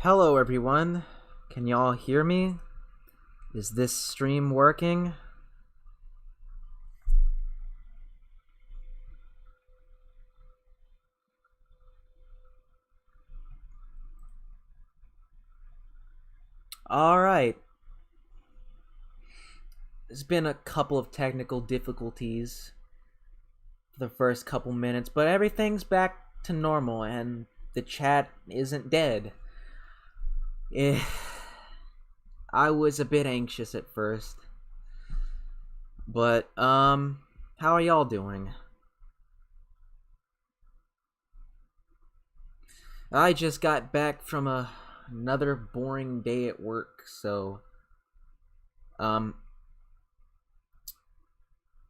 Hello everyone, can y'all hear me? Is this stream working? Alright. There's been a couple of technical difficulties for the first couple minutes, but everything's back to normal and the chat isn't dead. I was a bit anxious at first. But, how are y'all doing? I just got back from another boring day at work, so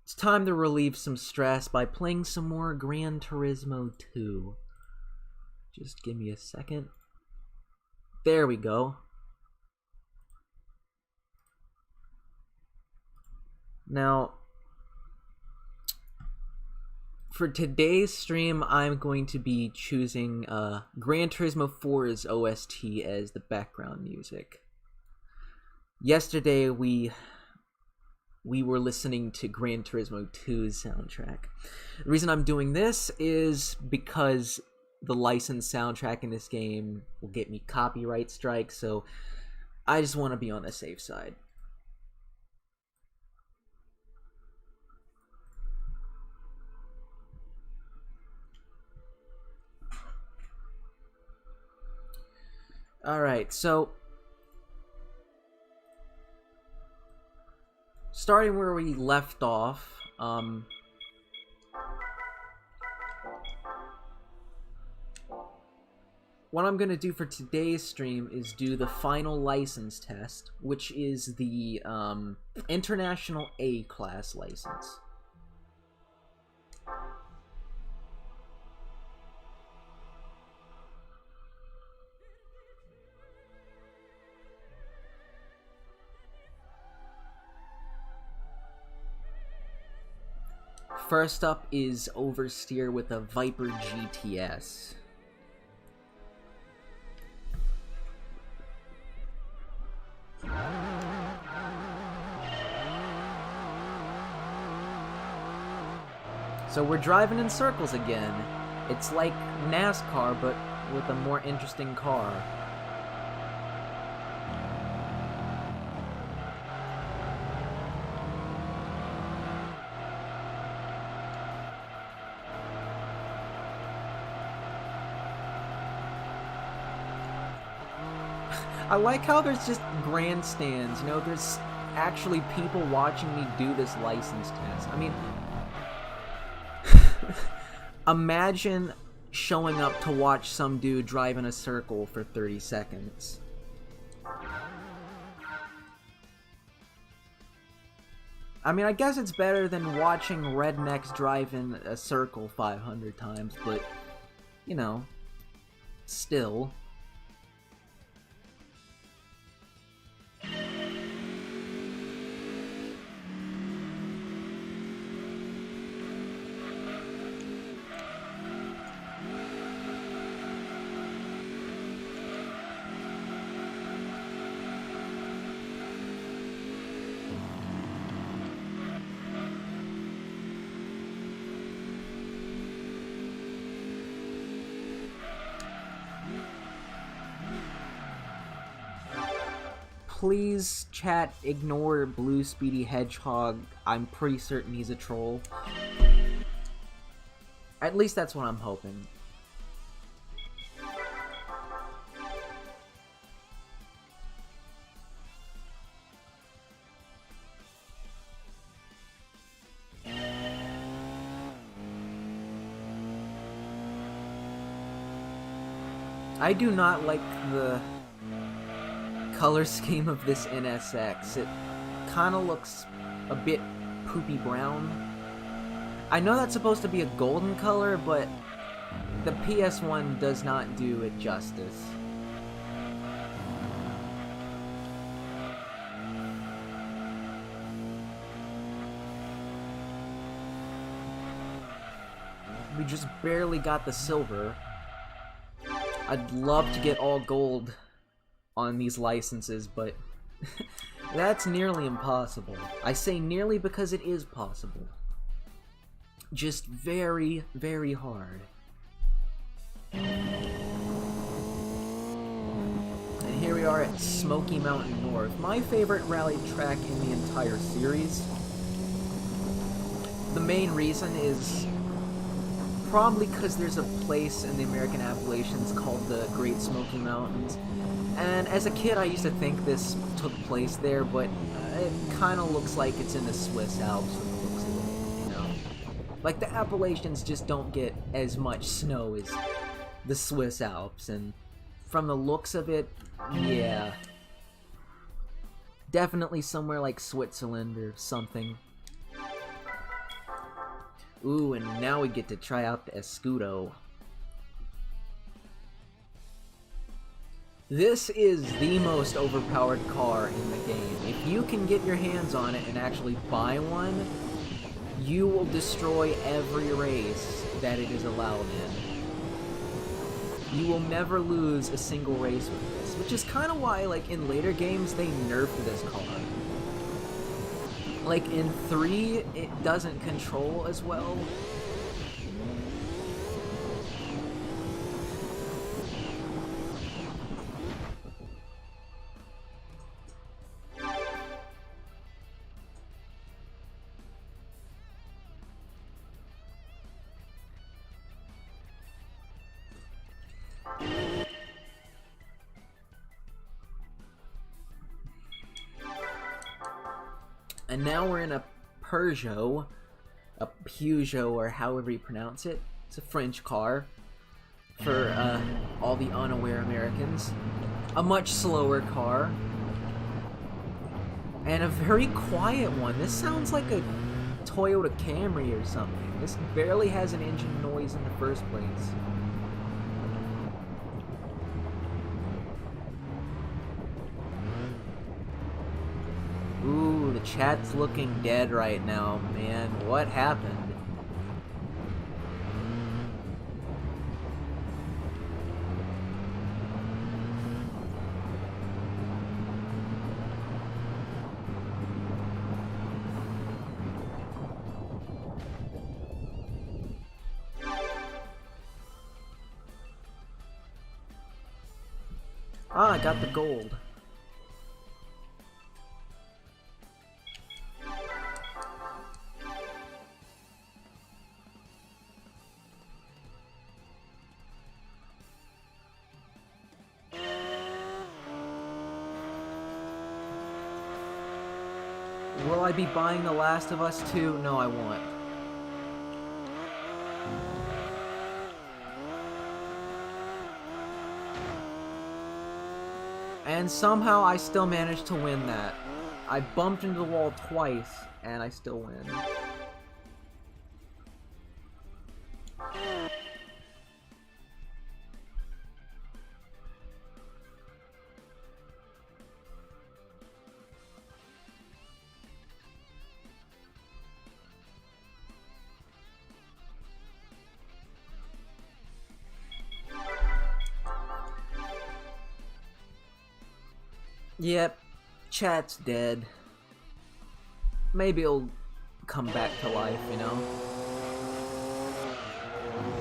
it's time to relieve some stress by playing some more Gran Turismo 2. Just give me a second. There we go. Now, for today's stream, I'm going to be choosing Gran Turismo 4's OST as the background music. Yesterday, we were listening to Gran Turismo 2's soundtrack. The reason I'm doing this is because the licensed soundtrack in this game will get me copyright strikes, so I just want to be on the safe side. Alright, so starting where we left off, what I'm going to do for today's stream is do the final license test, which is the International A-Class license. First up is Oversteer with a Viper GTS. So we're driving in circles again. It's like NASCAR, but with a more interesting car. I like how there's just grandstands, you know, there's actually people watching me do this license test. I mean, imagine showing up to watch some dude drive in a circle for 30 seconds. I mean, I guess it's better than watching rednecks drive in a circle 500 times, but, you know, still. Please, chat, ignore Blue Speedy Hedgehog. I'm pretty certain he's a troll. At least that's what I'm hoping. I do not like the color scheme of this NSX. It kind of looks a bit poopy brown. I know that's supposed to be a golden color, but the PS1 does not do it justice. We just barely got the silver. I'd love to get all gold on these licenses, but that's nearly impossible. I say nearly because it is possible. Just very, very hard. And here we are at Smoky Mountain North, my favorite rally track in the entire series. The main reason is probably because there's a place in the American Appalachians called the Great Smoky Mountains. And as a kid, I used to think this took place there, but it kind of looks like it's in the Swiss Alps from the looks of it, you know? Like, the Appalachians just don't get as much snow as the Swiss Alps, and from the looks of it, yeah. Definitely somewhere like Switzerland or something. Ooh, and now we get to try out the Escudo. This is the most overpowered car in the game. If you can get your hands on it and actually buy one, you will destroy every race that it is allowed in. You will never lose a single race with this, which is kind of why, like, in later games, they nerfed this car. Like, in 3, it doesn't control as well. And now we're in a Peugeot, or however you pronounce it. It's a French car for all the unaware Americans. A much slower car. And a very quiet one. This sounds like a Toyota Camry or something. This barely has an engine noise in the first place. Ooh, the chat's looking dead right now, man. What happened? Ah, I got the gold. Will I be buying The Last of Us 2? No, I won't. And somehow I still managed to win that. I bumped into the wall twice, and I still win. Yep, chat's dead. Maybe it'll come back to life, you know?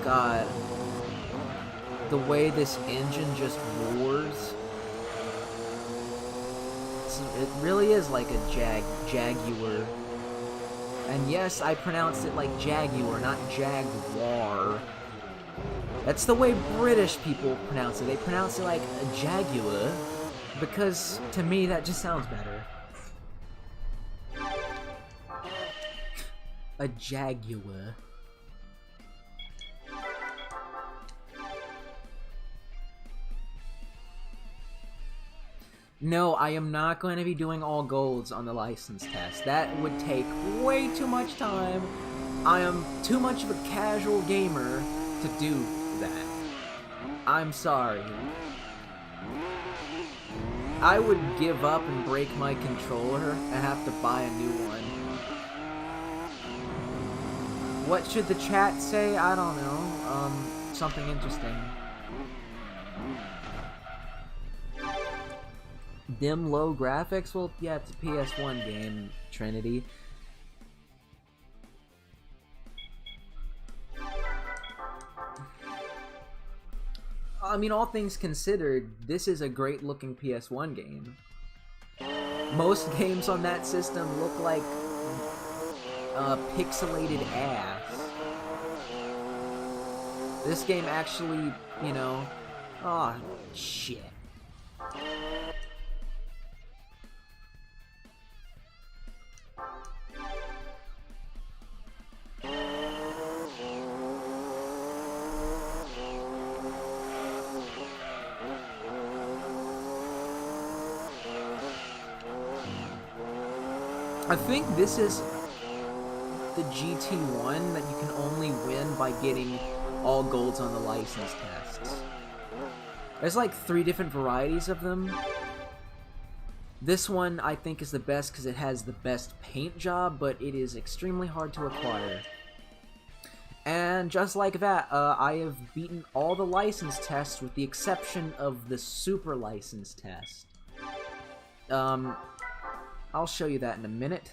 God. The way this engine just roars. It really is like a Jaguar. And yes, I pronounced it like Jaguar, not Jaguar. That's the way British people pronounce it. They pronounce it like a Jaguar. Because, to me, that just sounds better. A Jaguar. No, I am not going to be doing all golds on the license test. That would take way too much time. I am too much of a casual gamer to do that. I'm sorry. I would give up and break my controller and have to buy a new one. What should the chat say? I don't know. Something interesting. Dim, low graphics? Well, yeah, it's a PS1 game, Trinity. I mean, all things considered, this is a great-looking PS1 game. Most games on that system look like pixelated ass. This game actually, you know... Oh, shit. I think this is the GT1 that you can only win by getting all golds on the license tests. There's like 3 different varieties of them. This one I think is the best because it has the best paint job, but it is extremely hard to acquire. And just like that, I have beaten all the license tests with the exception of the super license test. I'll show you that in a minute.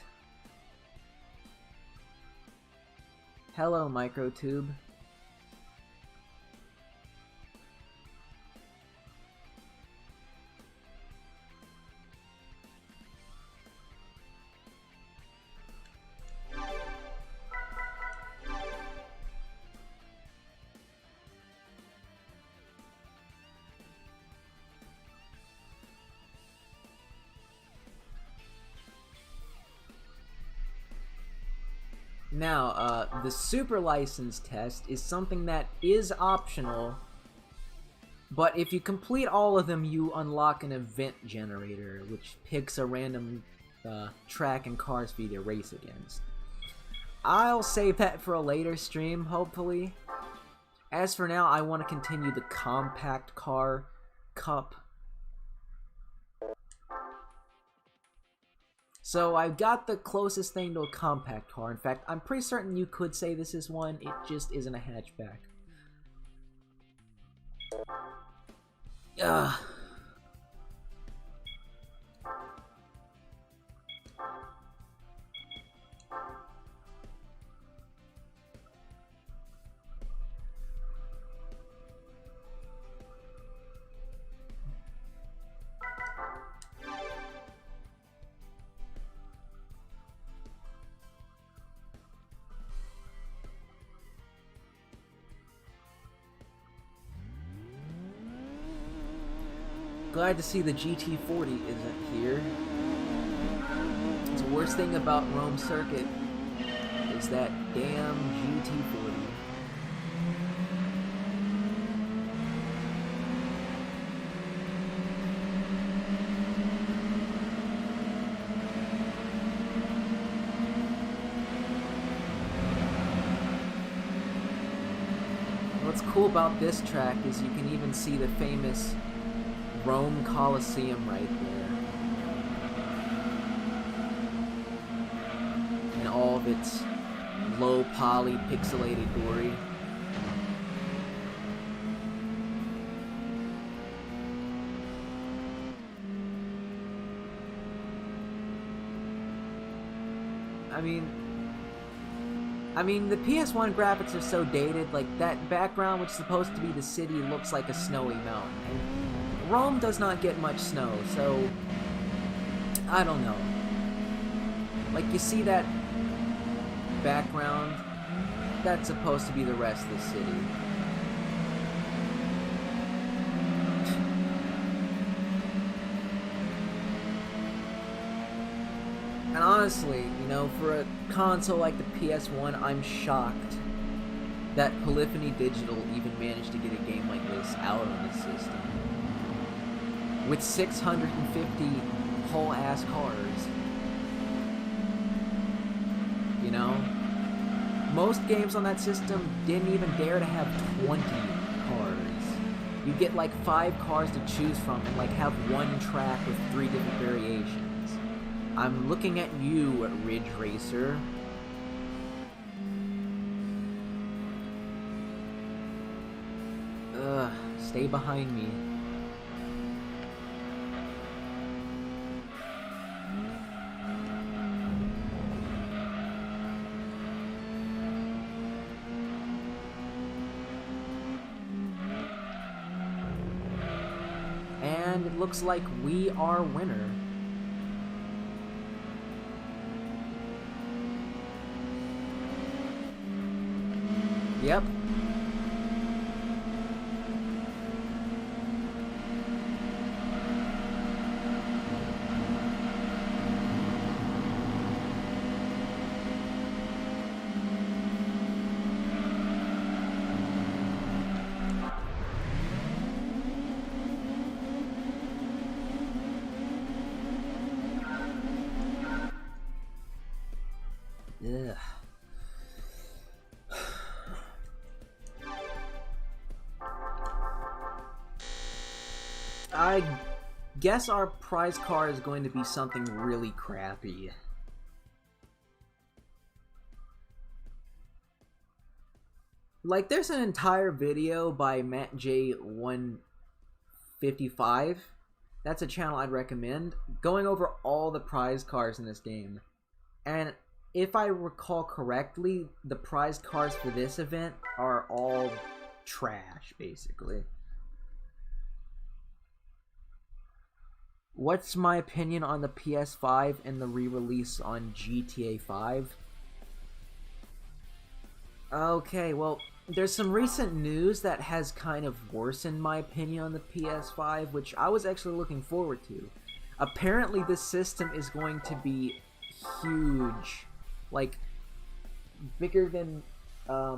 Hello, Microtube. Now, the super license test is something that is optional, but if you complete all of them, you unlock an event generator, which picks a random track and cars for you to race against. I'll save that for a later stream, hopefully. As for now, I want to continue the Compact Car Cup. So I've got the closest thing to a compact car. In fact, I'm pretty certain you could say this is one. It just isn't a hatchback. Ugh. Glad to see the GT40 isn't here. The worst thing about Rome Circuit is that damn GT40. What's cool about this track is you can even see the famous Rome Colosseum right there. In all of its low poly pixelated glory. I mean, the PS1 graphics are so dated, like that background, which is supposed to be the city, looks like a snowy mountain. And Rome does not get much snow, so I don't know. Like, you see that background? That's supposed to be the rest of the city. And honestly, you know, for a console like the PS1, I'm shocked that Polyphony Digital even managed to get a game like this out on the system. With 650 whole-ass cars. You know? Most games on that system didn't even dare to have 20 cars. You get like 5 cars to choose from and like have one track with 3 different variations. I'm looking at you, Ridge Racer. Ugh, stay behind me. it looks like we are winner. Yep. Ugh. I guess our prize car is going to be something really crappy. Like, there's an entire video by Matt J155. That's a channel I'd recommend, going over all the prize cars in this game. And if I recall correctly, the prize cars for this event are all trash, basically. What's my opinion on the PS5 and the re-release on GTA 5? Okay, well, there's some recent news that has kind of worsened my opinion on the PS5, which I was actually looking forward to. Apparently this system is going to be huge. Like, bigger than, I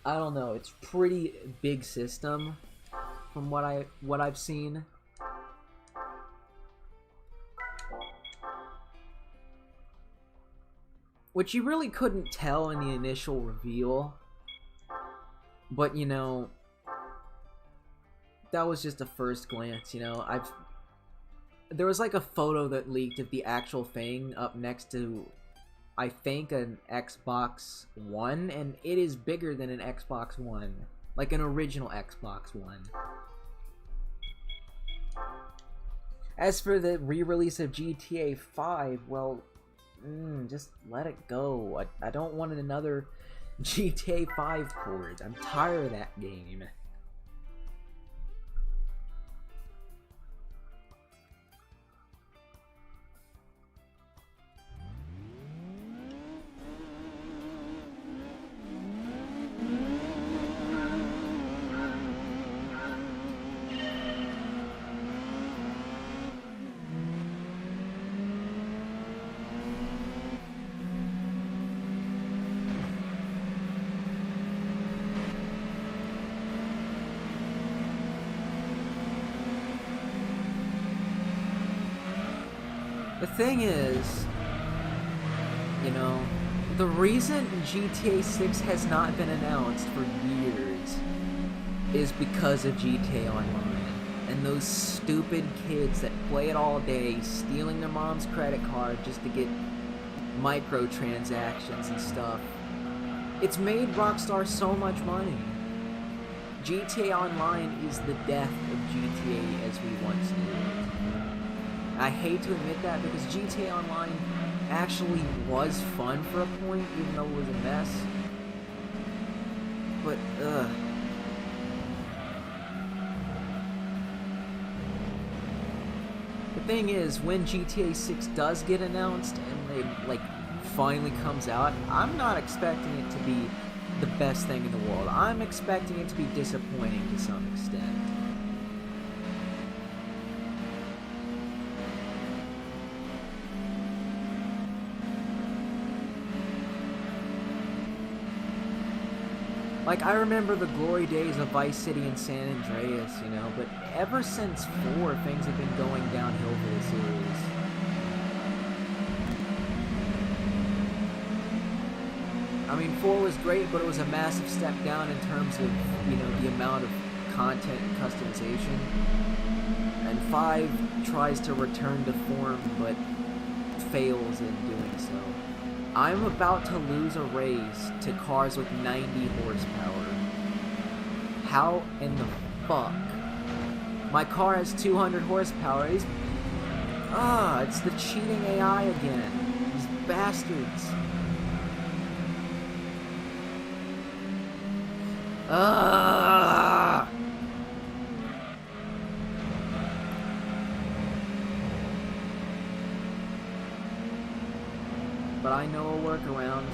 don't know, it's pretty big system from what I've seen. Which you really couldn't tell in the initial reveal. But, you know, that was just a first glance, you know. There was like a photo that leaked of the actual thing up next to, I think, an Xbox One, and it is bigger than an Xbox One. Like an original Xbox One. As for the re-release of GTA 5, well, just let it go. I don't want another GTA 5 port. I'm tired of that game. The thing is, you know, the reason GTA 6 has not been announced for years is because of GTA Online. And those stupid kids that play it all day, stealing their mom's credit card just to get microtransactions and stuff. It's made Rockstar so much money. GTA Online is the death of GTA as we once knew it. I hate to admit that because GTA Online actually was fun for a point, even though it was a mess. But, The thing is, when GTA 6 does get announced and it, like, finally comes out, I'm not expecting it to be the best thing in the world. I'm expecting it to be disappointing to some extent. Like, I remember the glory days of Vice City and San Andreas, you know, but ever since 4, things have been going downhill for the series. I mean, 4 was great, but it was a massive step down in terms of, you know, the amount of content and customization. And 5 tries to return to form, but fails in doing so. I'm about to lose a race to cars with 90 horsepower. How in the fuck? My car has 200 horsepower. It's the cheating AI again. These bastards. but I know a workaround.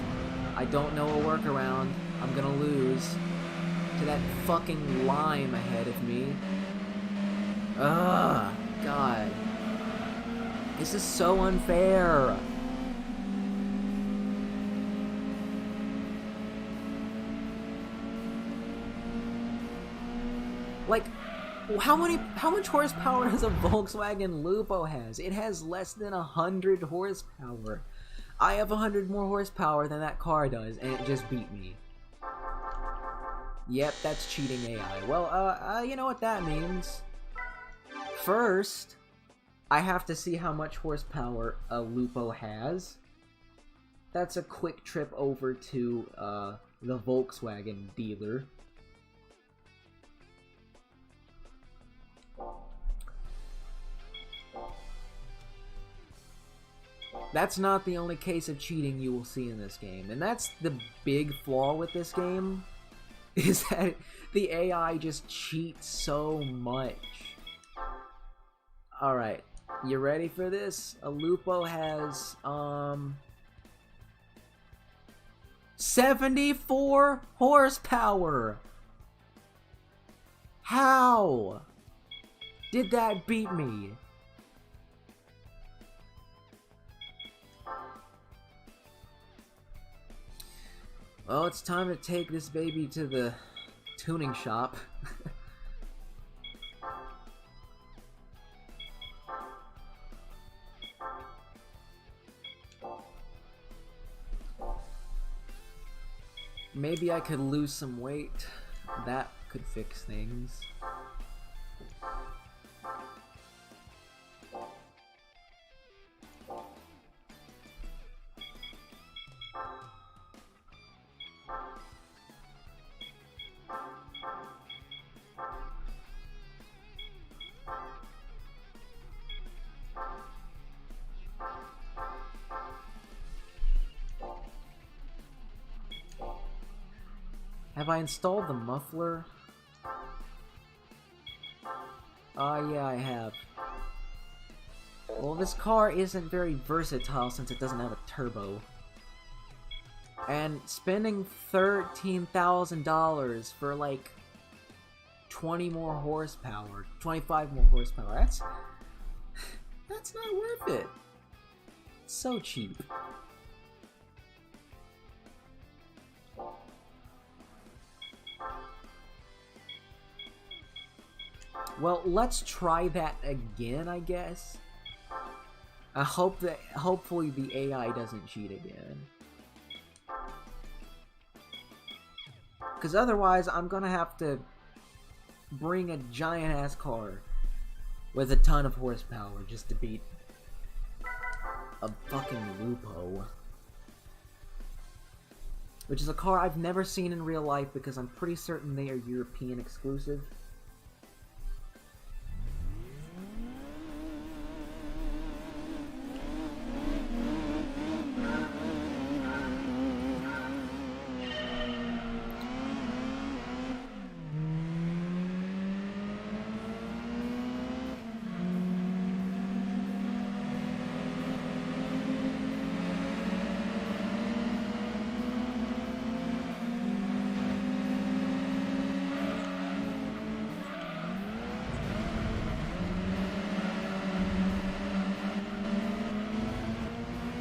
I don't know a workaround. I'm gonna lose to that fucking lime ahead of me. Ugh, God. This is so unfair. Like, how much horsepower does a Volkswagen Lupo has? It has less than 100 horsepower. I have 100 more horsepower than that car does, and it just beat me. Yep, that's cheating AI. Well, you know what that means. First, I have to see how much horsepower a Lupo has. That's a quick trip over to, the Volkswagen dealer. That's not the only case of cheating you will see in this game, and that's the big flaw with this game, is that the AI just cheats so much. Alright, you ready for this? A Lupo has, 74 horsepower! How did that beat me? Well, it's time to take this baby to the tuning shop. Maybe I could lose some weight. That could fix things. Have I installed the muffler? Yeah, I have. Well, this car isn't very versatile since it doesn't have a turbo. And spending $13,000 for like 20 more horsepower, 25 more horsepower, that's not worth it. It's so cheap. Well, let's try that again, I guess. I hope that, hopefully the AI doesn't cheat again. Because otherwise, I'm gonna have to bring a giant-ass car with a ton of horsepower just to beat a fucking Lupo. Which is a car I've never seen in real life because I'm pretty certain they are European exclusive.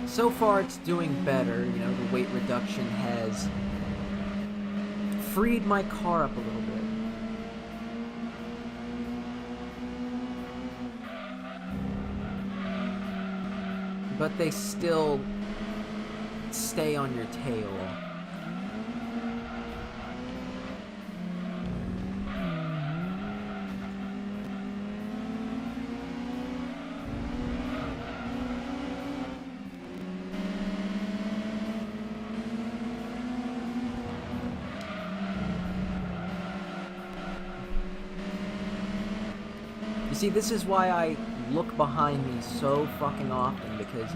So far it's doing better, you know, the weight reduction has freed my car up a little bit. But they still stay on your tail. See, this is why I look behind me so fucking often, because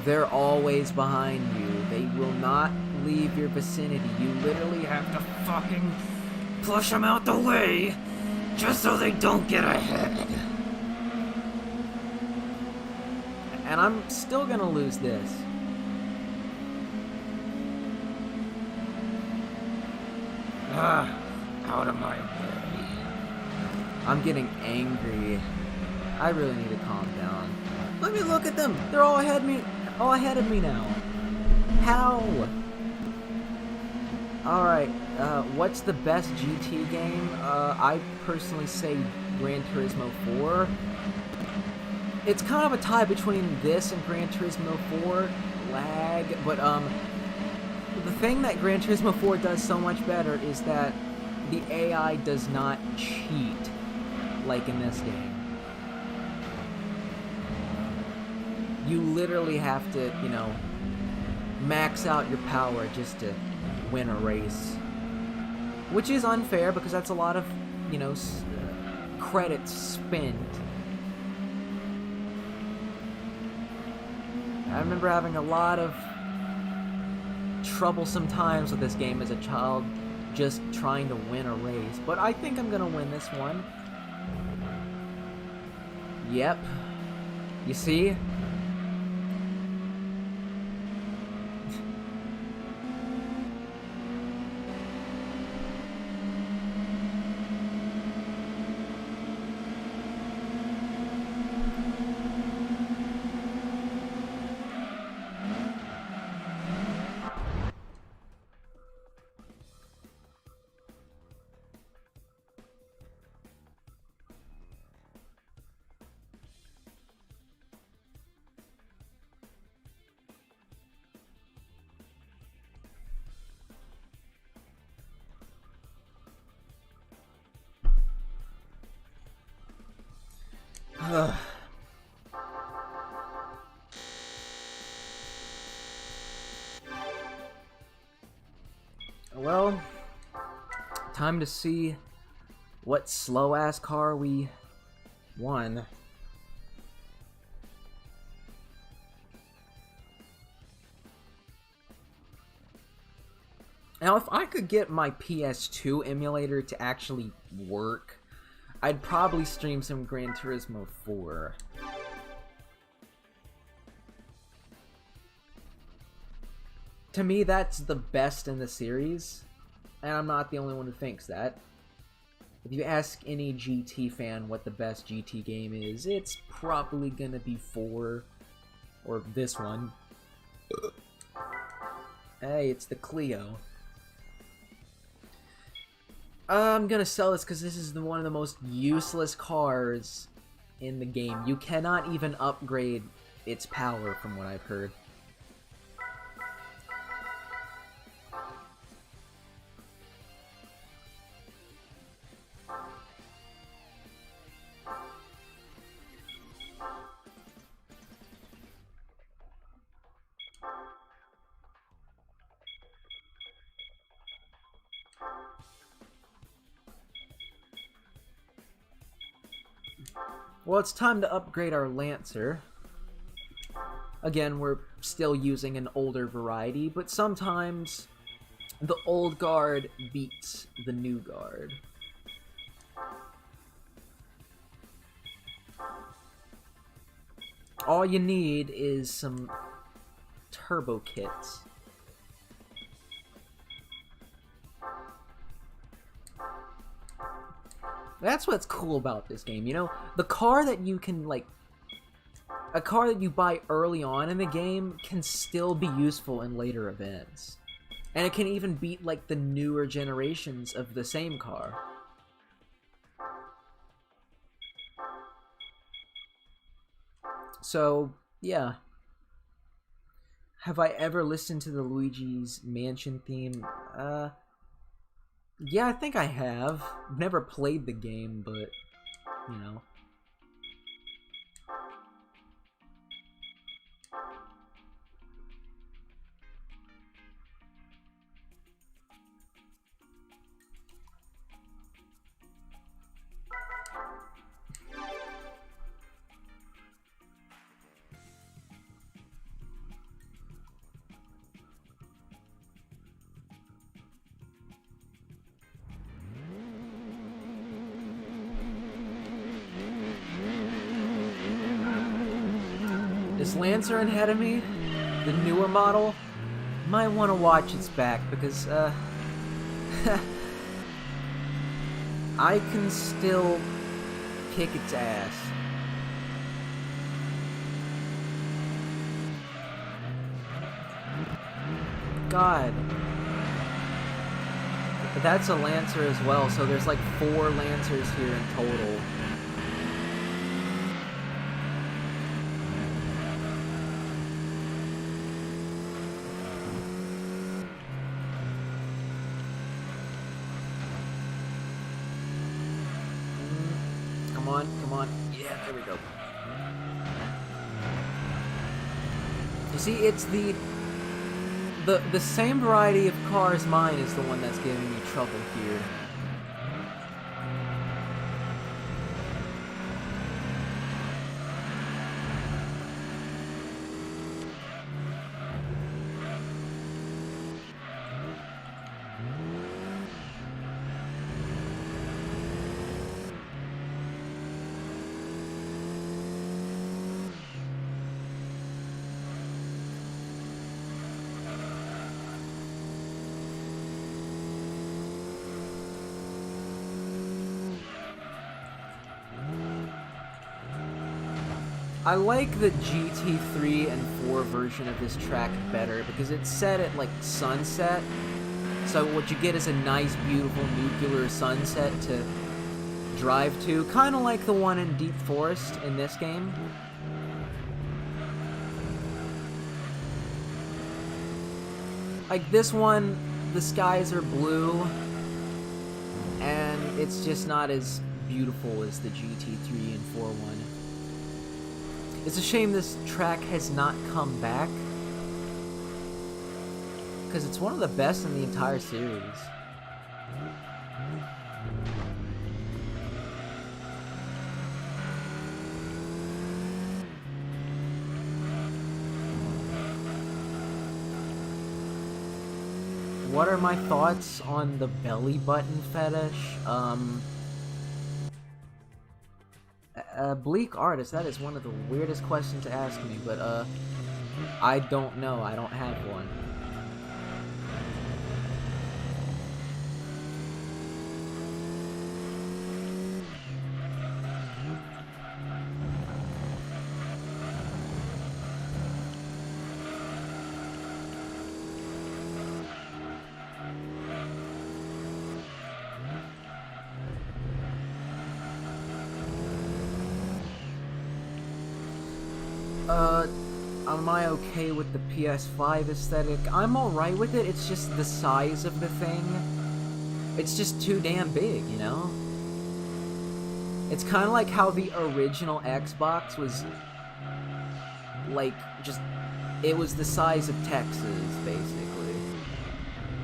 they're always behind you. They will not leave your vicinity. You literally have to fucking push them out the way just so they don't get ahead. And I'm still gonna lose this. Out of my way. I'm getting angry. I really need to calm down. Let me look at them. They're all ahead of me now. How? Alright, what's the best GT game? I personally say Gran Turismo 4. It's kind of a tie between this and Gran Turismo 4. Lag, but, the thing that Gran Turismo 4 does so much better is that the AI does not cheat like in this game. You literally have to, you know, max out your power just to win a race. Which is unfair because that's a lot of, you know, credits spent. I remember having a lot of troublesome times with this game as a child, just trying to win a race. But I think I'm gonna win this one. Yep. You see? Well, time to see what slow-ass car we won. Now, if I could get my PS2 emulator to actually work, I'd probably stream some Gran Turismo 4. To me, that's the best in the series, and I'm not the only one who thinks that. If you ask any GT fan what the best GT game is, it's probably gonna be 4, or this one. Hey, it's the Clio. I'm gonna sell this because this is one of the most useless cars in the game. You cannot even upgrade its power, from what I've heard. Well, it's time to upgrade our Lancer. Again, we're still using an older variety, but sometimes the old guard beats the new guard. All you need is some turbo kits. That's what's cool about this game, you know? The car that you can, like... A car that you buy early on in the game can still be useful in later events. And it can even beat, like, the newer generations of the same car. So, yeah. Have I ever listened to the Luigi's Mansion theme? Yeah, I think I have. I've never played the game, but, you know. Is Lancer ahead of me? The newer model? Might want to watch its back because, I can still kick its ass. God. But that's a Lancer as well, so there's like 4 Lancers here in total. Come on, come on. Yeah, there we go. You see, it's the same variety of car as mine is the one that's giving me trouble here. I like the GT3 and 4 version of this track better because it's set at like sunset. So what you get is a nice, beautiful nuclear sunset to drive to, kind of like the one in Deep Forest in this game. Like this one, the skies are blue, and it's just not as beautiful as the GT3 and 4 one. It's a shame this track has not come back, because it's one of the best in the entire series. What are my thoughts on the belly button fetish? Bleak Artist, that is one of the weirdest questions to ask me, but, I don't know. I don't have one. Am I okay with the PS5 aesthetic? I'm alright with it, it's just the size of the thing. It's just too damn big, you know? It's kind of like how the original Xbox was, like, just... It was the size of Texas, basically.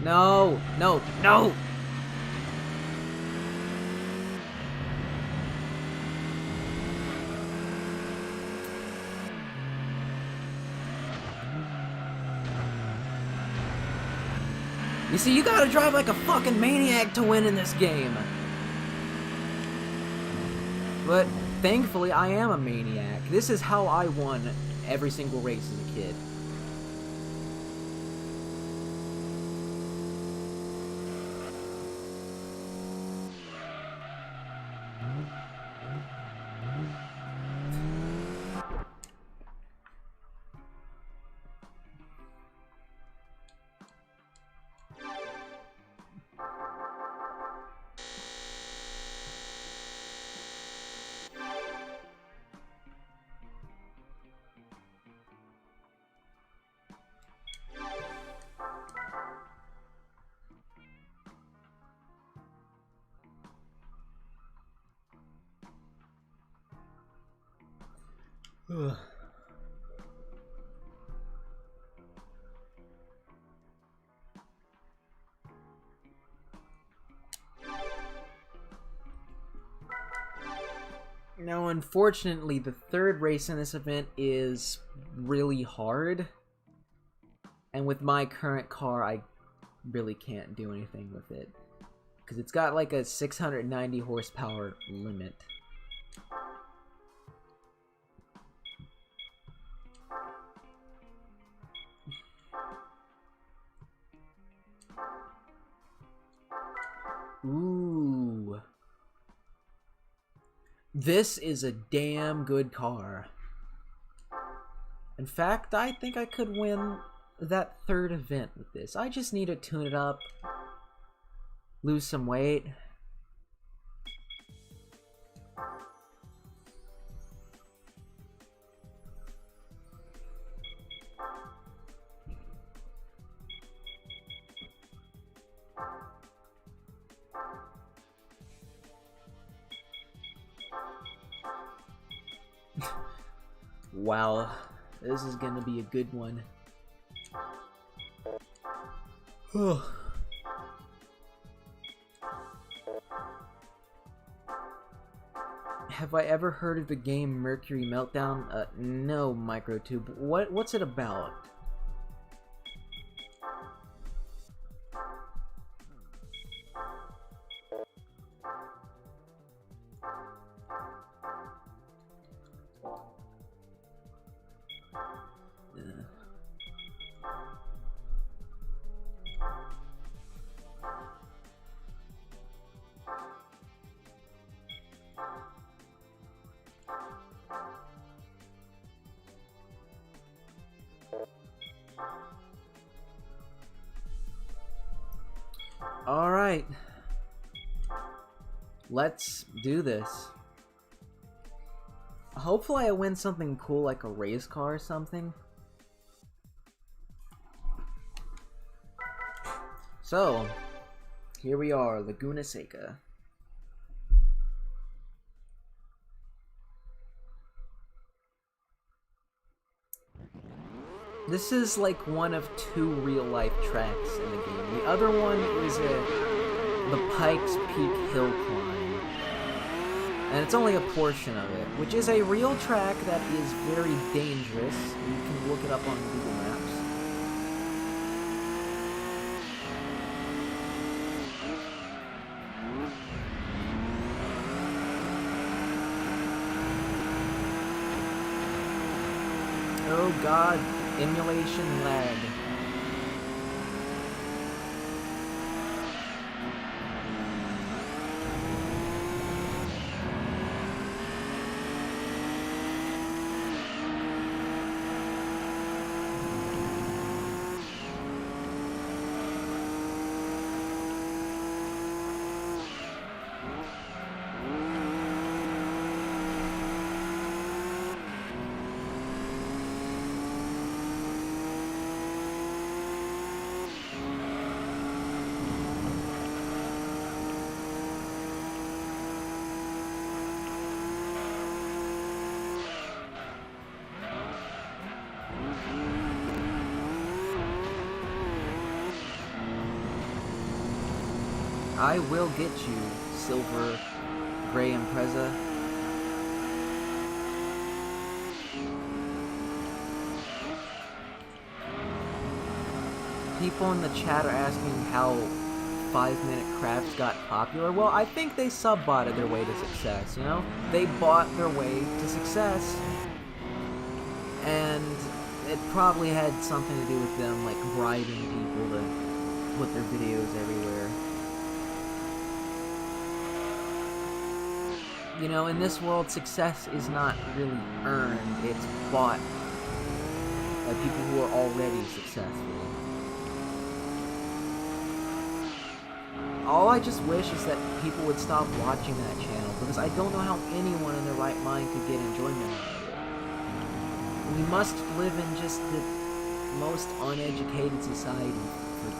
No! No! No! You see, you gotta drive like a fucking maniac to win in this game. But thankfully, I am a maniac. This is how I won every single race as a kid. Ugh. Now, unfortunately, the third race in this event is really hard. And with my current car, I really can't do anything with it. Because it's got like a 690 horsepower limit. Ooh. This is a damn good car. In fact, I think I could win that third event with this. I just need to tune it up, lose some weight. Wow, this is gonna be a good one. Have I ever heard of the game Mercury Meltdown? No, Microtube. What's it about? Alright. Let's do this. Hopefully I win something cool like a race car or something. So, here we are, Laguna Seca. This is like one of 2 real-life tracks in the game. The other one is the Pikes Peak Hill Climb. And it's only a portion of it, which is a real track that is very dangerous. You can look it up on Google Maps. Oh god, emulation lag. I will get you, Silver Gray Impreza. People in the chat are asking how 5-minute crafts got popular. Well, I think they sub-botted their way to success, you know? They bought their way to success. And it probably had something to do with them, like, bribing people to put their videos everywhere. You know, in this world, success is not really earned, it's bought by people who are already successful. All I just wish is that people would stop watching that channel, because I don't know how anyone in their right mind could get enjoyment out of it. We must live in just the most uneducated society for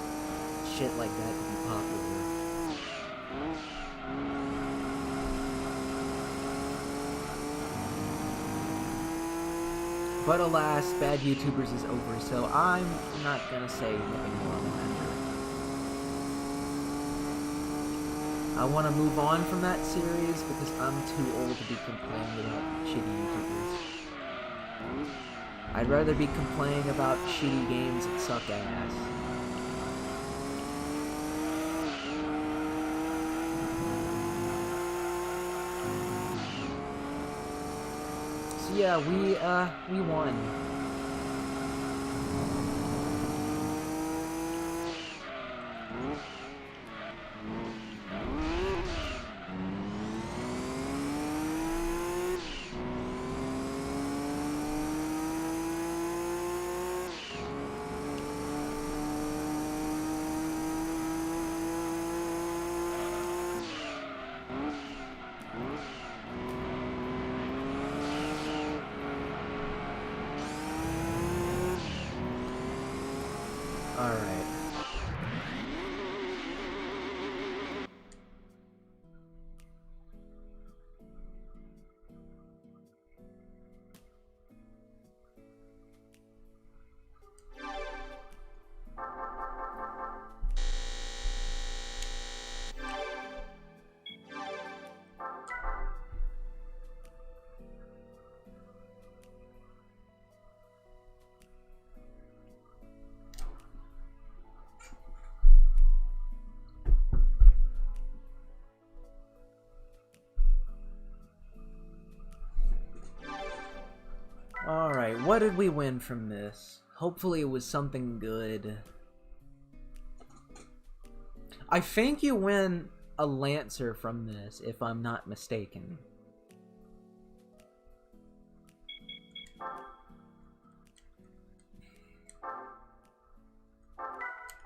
shit like that to be popular. But alas, bad YouTubers is over, so I'm not gonna say anything more on the matter. I want to move on from that series because I'm too old to be complaining about shitty YouTubers. I'd rather be complaining about shitty games that suck ass. So yeah, we won. what did we win from this? Hopefully it was something good. I think you win a Lancer from this, if I'm not mistaken.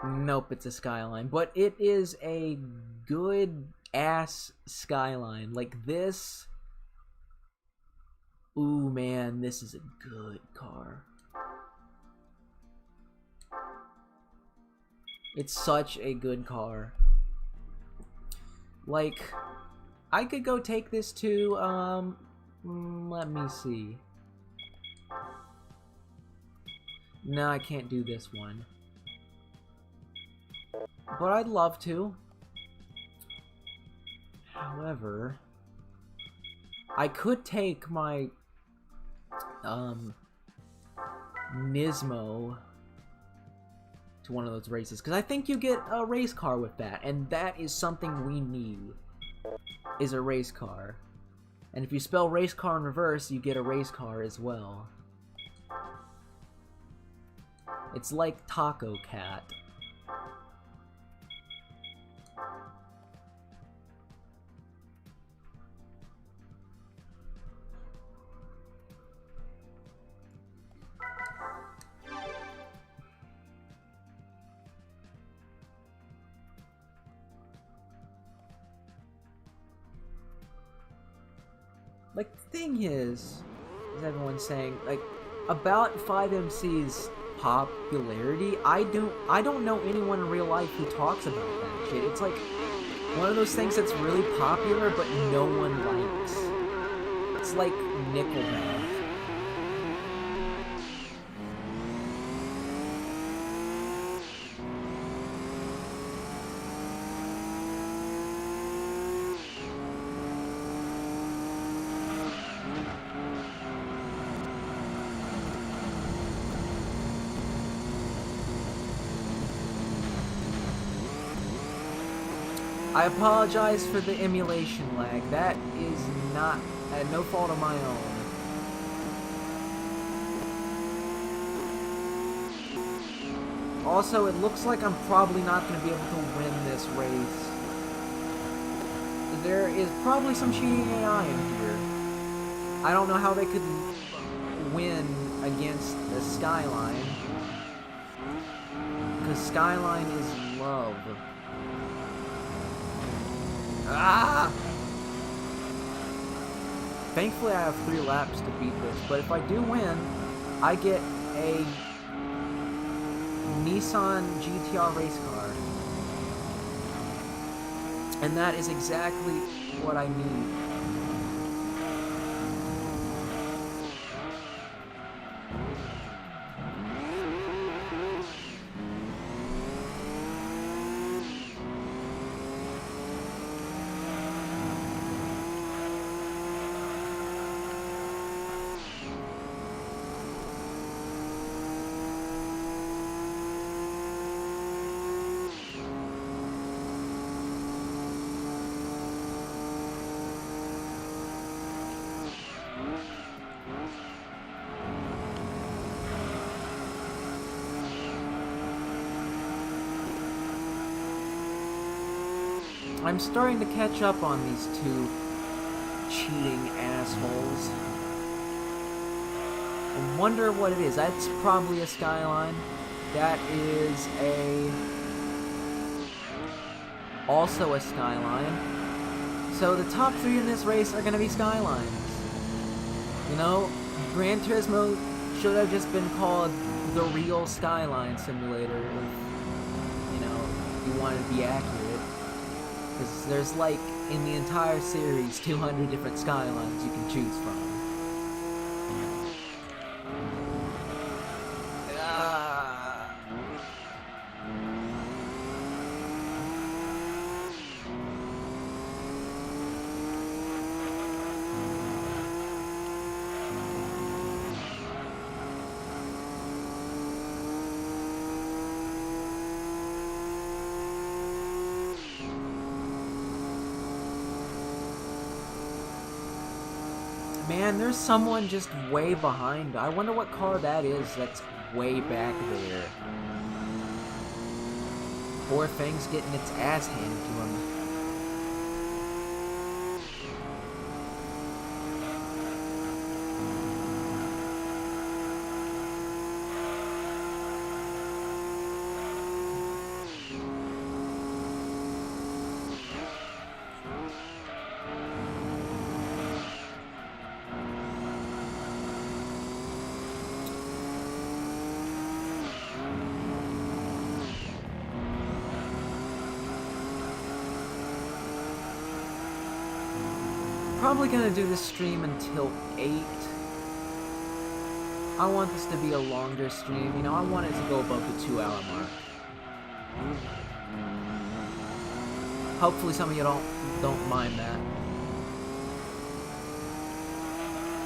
Nope, it's a Skyline. But it is a good-ass Skyline. Like this... Ooh, man, this is a good car. It's such a good car. Like, I could go take this to, let me see. No, I can't do this one. But I'd love to. However, I could take my, Nismo to one of those races, because I think you get a race car with that, and that is something we need, is a race car. And if you spell race car in reverse, you get a race car as well. It's like Taco Cat. Like, the thing is everyone's saying, like, about 5MC's popularity, I don't know anyone in real life who talks about that shit. It's like one of those things that's really popular, but no one likes. It's like Nickelback. I apologize for the emulation lag. That is not no fault of my own. Also, it looks like I'm probably not going to be able to win this race. There is probably some cheating AI in here. I don't know how they could win against the Skyline, because Skyline is love. Ah! Thankfully I have 3 laps to beat this, but if I do win, I get a Nissan GTR race car. And that is exactly what I need. I'm starting to catch up on these 2 cheating assholes. I wonder what it is. That's probably a Skyline. That is also a Skyline. So the top 3 in this race are going to be Skylines. You know, Gran Turismo should have just been called the real Skyline Simulator if, you know, you want to be accurate. Because there's, like, in the entire series, 200 different Skylines you can choose from. Man, there's someone just way behind. I wonder what car that is that's way back there. Poor thing's getting its ass handed to him. Probably gonna do this stream until 8. I want this to be a longer stream, you know, I want it to go above the 2-hour mark. Hopefully some of you don't mind that.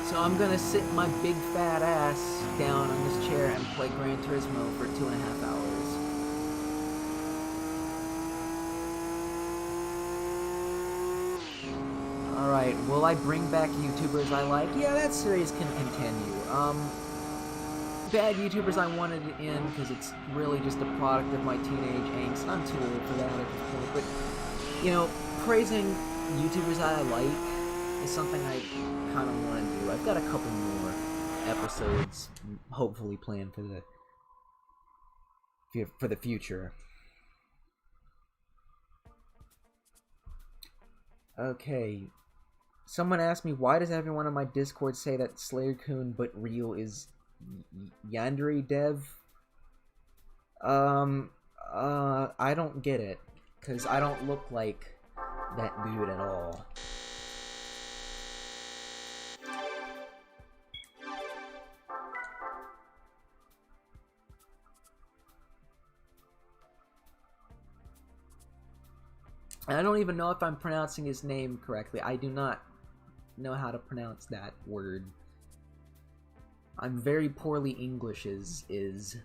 So I'm gonna sit my big fat ass down on this chair and play Gran Turismo for 2.5 hours. Alright, will I bring back YouTubers I like? Yeah, that series can continue. Bad YouTubers I wanted in because it's really just a product of my teenage angst. I'm too old for that at this point, but, you know, praising YouTubers I like is something I kind of want to do. I've got a couple more episodes hopefully planned for the future. Okay. Someone asked me, why does everyone on my Discord say that SlayerCoon but real is Yandere Dev? I don't get it, because I don't look like that dude at all. And I don't even know if I'm pronouncing his name correctly. I do not know how to pronounce that word. I'm very poorly English is.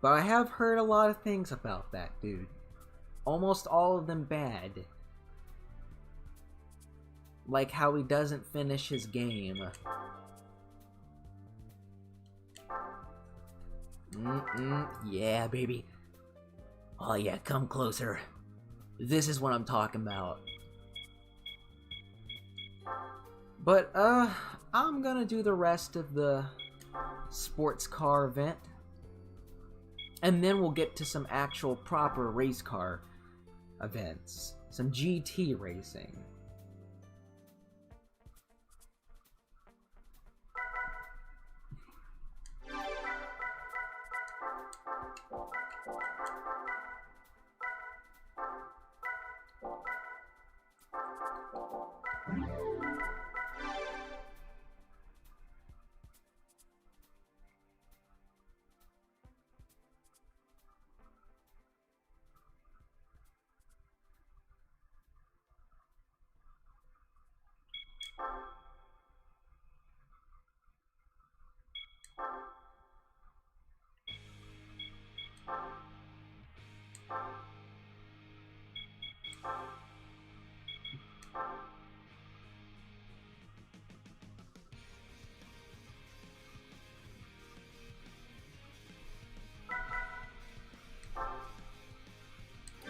But I have heard a lot of things about that dude. Almost all of them bad. Like how he doesn't finish his game. Yeah, baby. Oh yeah, come closer. This is what I'm talking about. But, I'm gonna do the rest of the sports car event. And then we'll get to some actual proper race car events. Some GT racing.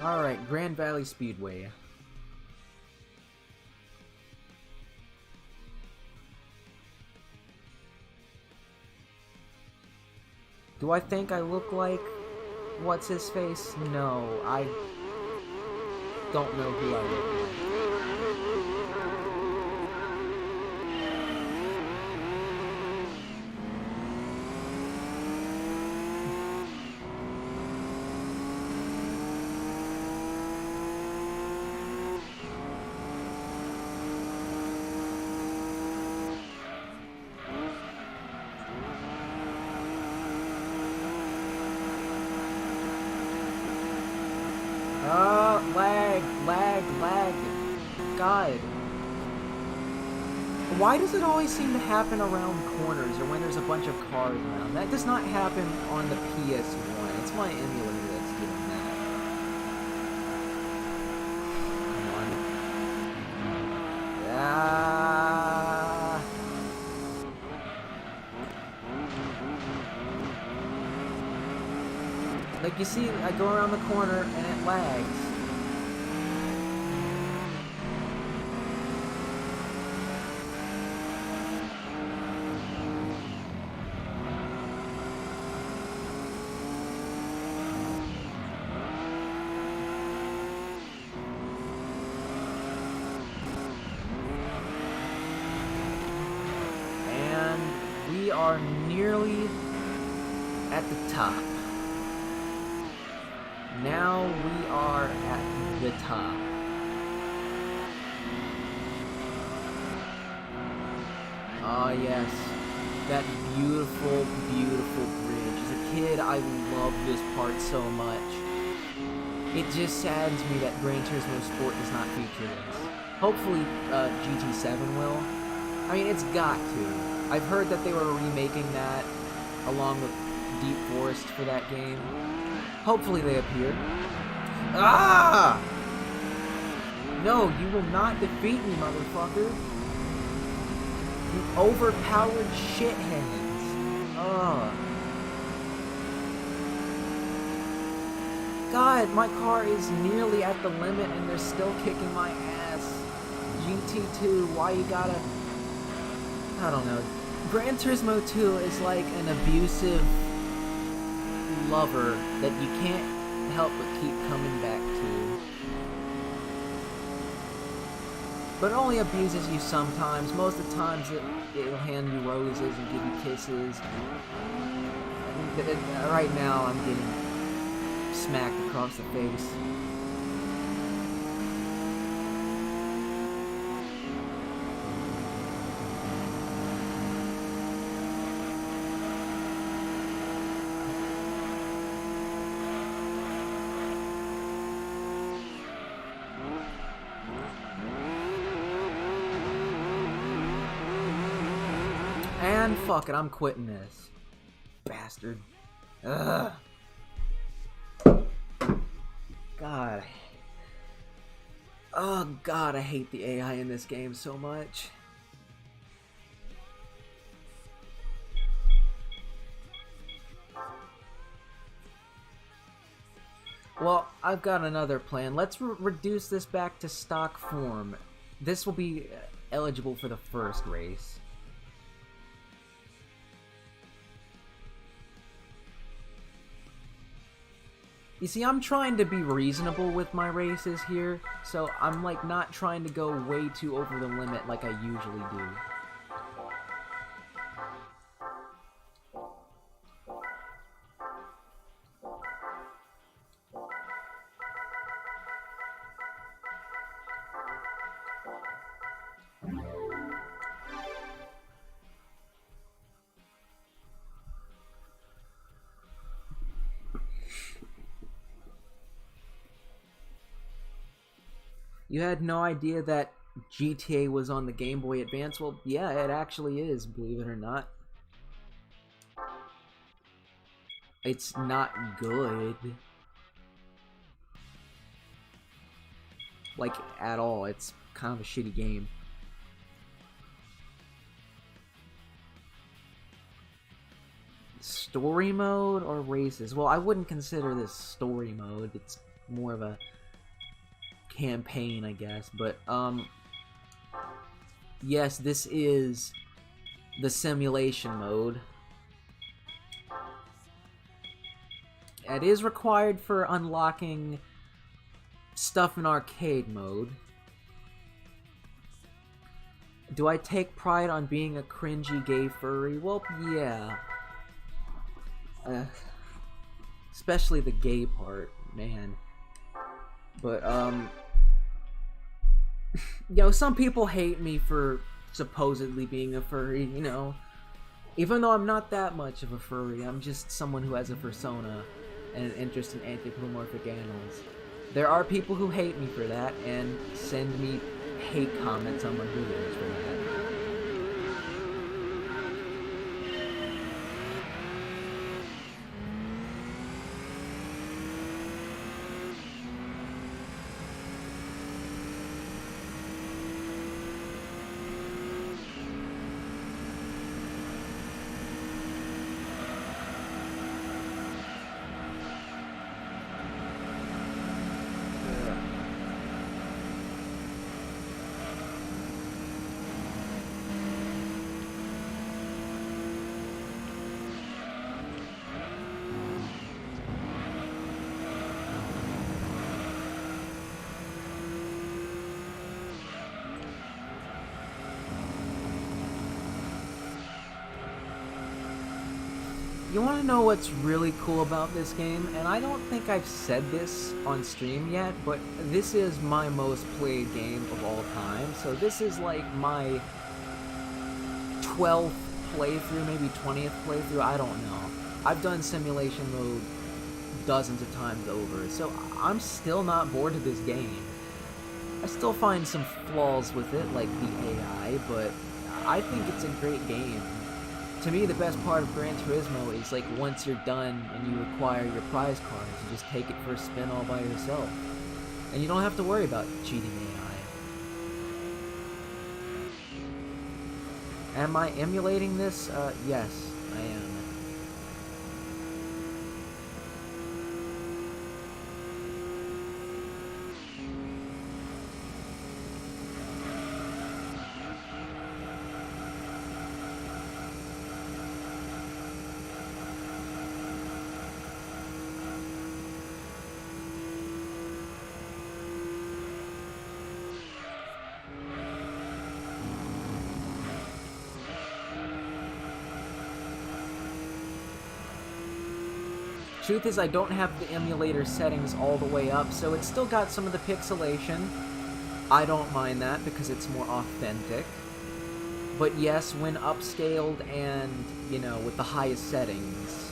Alright, Grand Valley Speedway. Do I think I look like what's-his-face? No, I don't know who I look like. Lag. God. Why does it always seem to happen around corners or when there's a bunch of cars around? That does not happen on the PS1. It's my emulator that's doing that. Like, you see, I go around the corner and it lags. And we are nearly at the top. Now we are at the top. Ah, yes. That beautiful, beautiful bridge. As a kid, I loved this part so much. It just saddens me that Gran Turismo Sport does not feature this. Hopefully, GT7 will. I mean, it's got to. I've heard that they were remaking that along with Deep Forest for that game. Hopefully they appear. Ah! No, you will not defeat me, motherfucker. You overpowered shitheads. Ugh. God, my car is nearly at the limit and they're still kicking my ass. GT2, why you gotta... I don't know. Gran Turismo 2 is like an abusive lover that you can't help but keep coming back to. But it only abuses you sometimes. Most of the times it'll hand you roses and give you kisses. Right now I'm getting smacked across the face. And fuck it, I'm quitting this. Bastard. Ugh. God. Oh god, I hate the AI in this game so much. Well, I've got another plan. Let's reduce this back to stock form. This will be eligible for the first race. You see, I'm trying to be reasonable with my races here, so I'm like not trying to go way too over the limit like I usually do. You had no idea that GTA was on the Game Boy Advance? Well, yeah, it actually is, believe it or not. It's not good. Like, at all. It's kind of a shitty game. Story mode or races? Well, I wouldn't consider this story mode. It's more of a campaign, I guess, but yes, this is the simulation mode. It is required for unlocking stuff in arcade mode. Do I take pride on being a cringy gay furry? Well, yeah. Especially the gay part, man. But, you know, some people hate me for supposedly being a furry, you know. Even though I'm not that much of a furry, I'm just someone who has a persona and an interest in anthropomorphic animals. There are people who hate me for that and send me hate comments on my videos for that. You want to know what's really cool about this game? And I don't think I've said this on stream yet, but this is my most played game of all time. So this is like my 12th playthrough, maybe 20th playthrough, I don't know. I've done simulation mode dozens of times over, so I'm still not bored of this game. I still find some flaws with it, like the AI, but I think it's a great game. To me, the best part of Gran Turismo is like once you're done and you acquire your prize cards, you just take it for a spin all by yourself. And you don't have to worry about cheating AI. Am I emulating this? Yes, I am. Truth is, I don't have the emulator settings all the way up, so it's still got some of the pixelation. I don't mind that because it's more authentic. But yes, when upscaled and, you know, with the highest settings.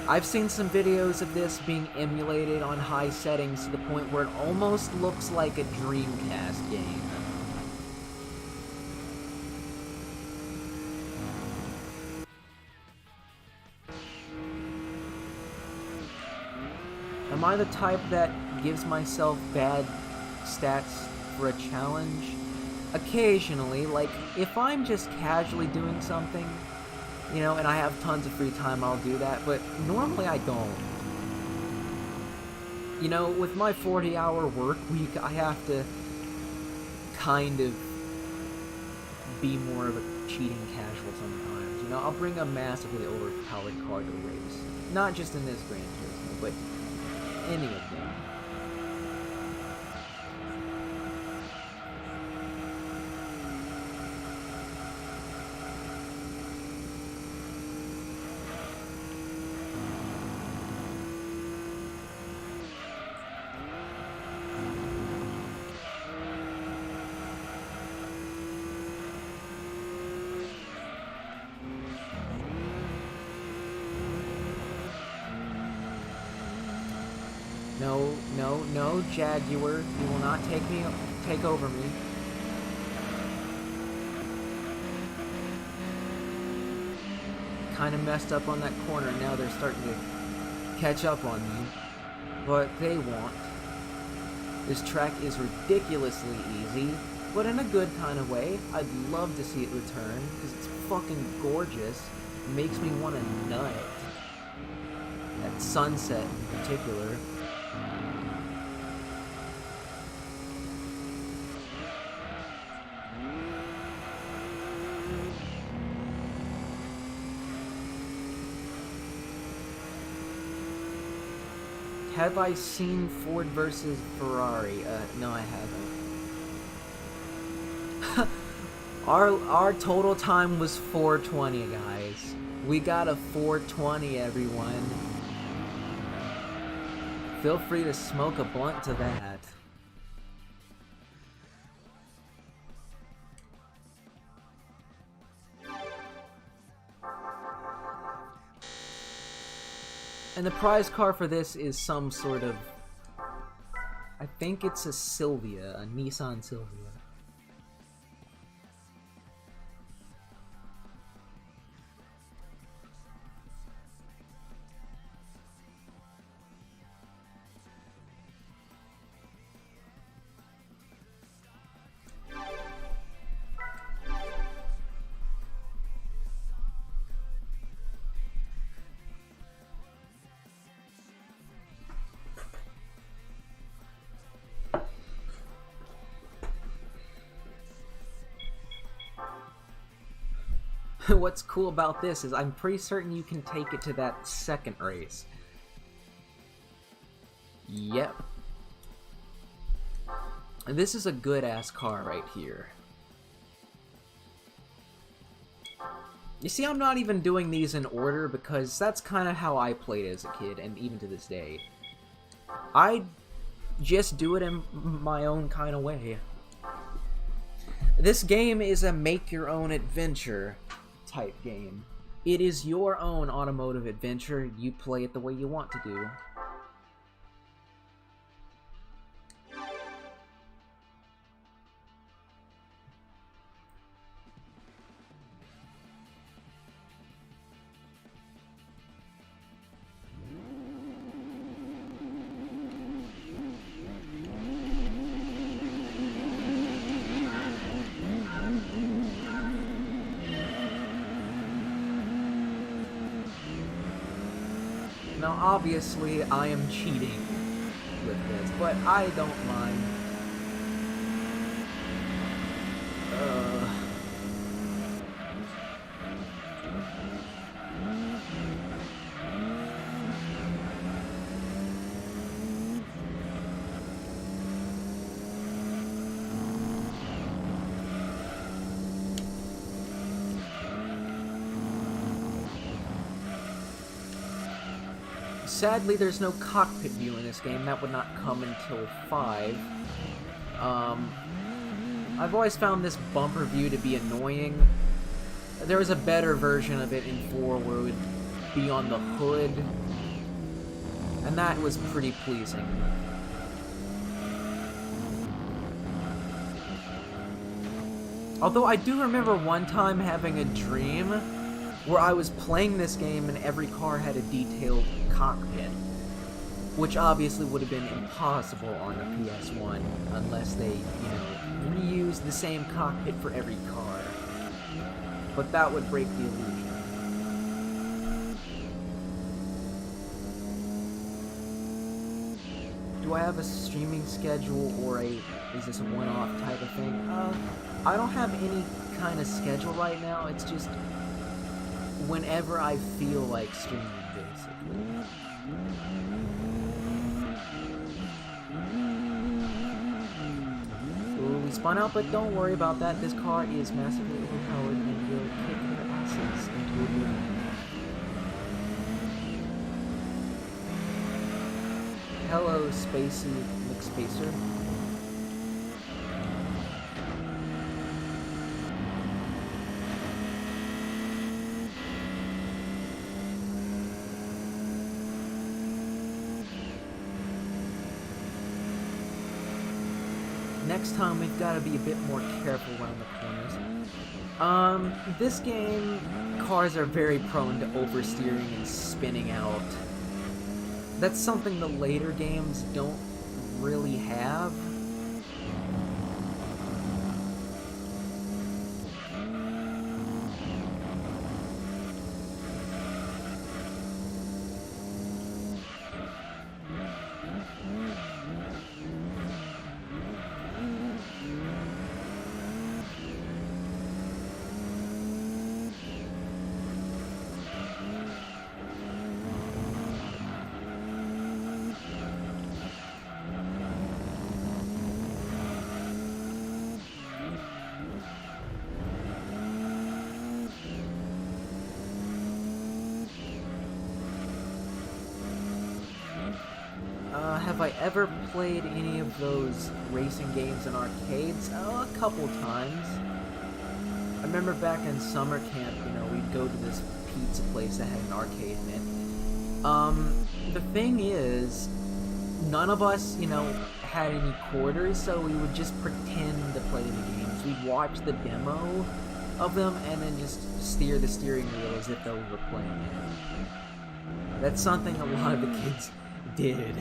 I've seen some videos of this being emulated on high settings to the point where it almost looks like a Dreamcast game. Am I the type that gives myself bad stats for a challenge? Occasionally, like, if I'm just casually doing something, you know, and I have tons of free time, I'll do that, but normally I don't. You know, with my 40-hour work week, I have to kind of be more of a cheating casual sometimes. You know, I'll bring a massively overpowered car to a race. Not just in this Gran Turismo, but any of them. No, no, no, Jaguar. You will not take over me. Kind of messed up on that corner. Now they're starting to catch up on me. But they won't. This track is ridiculously easy, but in a good kind of way. I'd love to see it return, because it's fucking gorgeous. It makes me want to nut. That sunset in particular. Have I seen Ford versus Ferrari? No, I haven't. Our total time was 4:20, guys. We got a 4:20, everyone. Feel free to smoke a blunt to that. And the prize car for this is some sort of... I think it's a Silvia, a Nissan Silvia. What's cool about this is I'm pretty certain you can take it to that second race. Yep. And this is a good-ass car right here. You see, I'm not even doing these in order because that's kind of how I played as a kid, and even to this day. I just do it in my own kind of way. This game is a make-your-own-adventure type game. It is your own automotive adventure. You play it the way you want to do. Now, obviously, I am cheating with this, but I don't mind. Sadly, there's no cockpit view in this game. That would not come until 5. I've always found this bumper view to be annoying. There was a better version of it in 4 where it would be on the hood, and that was pretty pleasing. Although I do remember one time having a dream where I was playing this game and every car had a detailed cockpit, which obviously would have been impossible on a PS1 unless they, reused the same cockpit for every car. But that would break the illusion. Do I have a streaming schedule or is this a one-off type of thing? I don't have any kind of schedule right now. It's just whenever I feel like streaming, basically. Ooh, we spun out, but don't worry about that. This car is massively overpowered and will kick their asses into oblivion. Hello, Spacey McSpacer. Next time we've got to be a bit more careful around the corners. This game, cars are very prone to oversteering and spinning out. That's something the later games don't really have. Have I ever played any of those racing games in arcades? Oh, a couple times. I remember back in summer camp, we'd go to this pizza place that had an arcade in it. The thing is, none of us, had any quarters, so we would just pretend to play the games. We'd watch the demo of them and then just steer the steering wheel as if though we were playing it. That's something a lot of the kids did.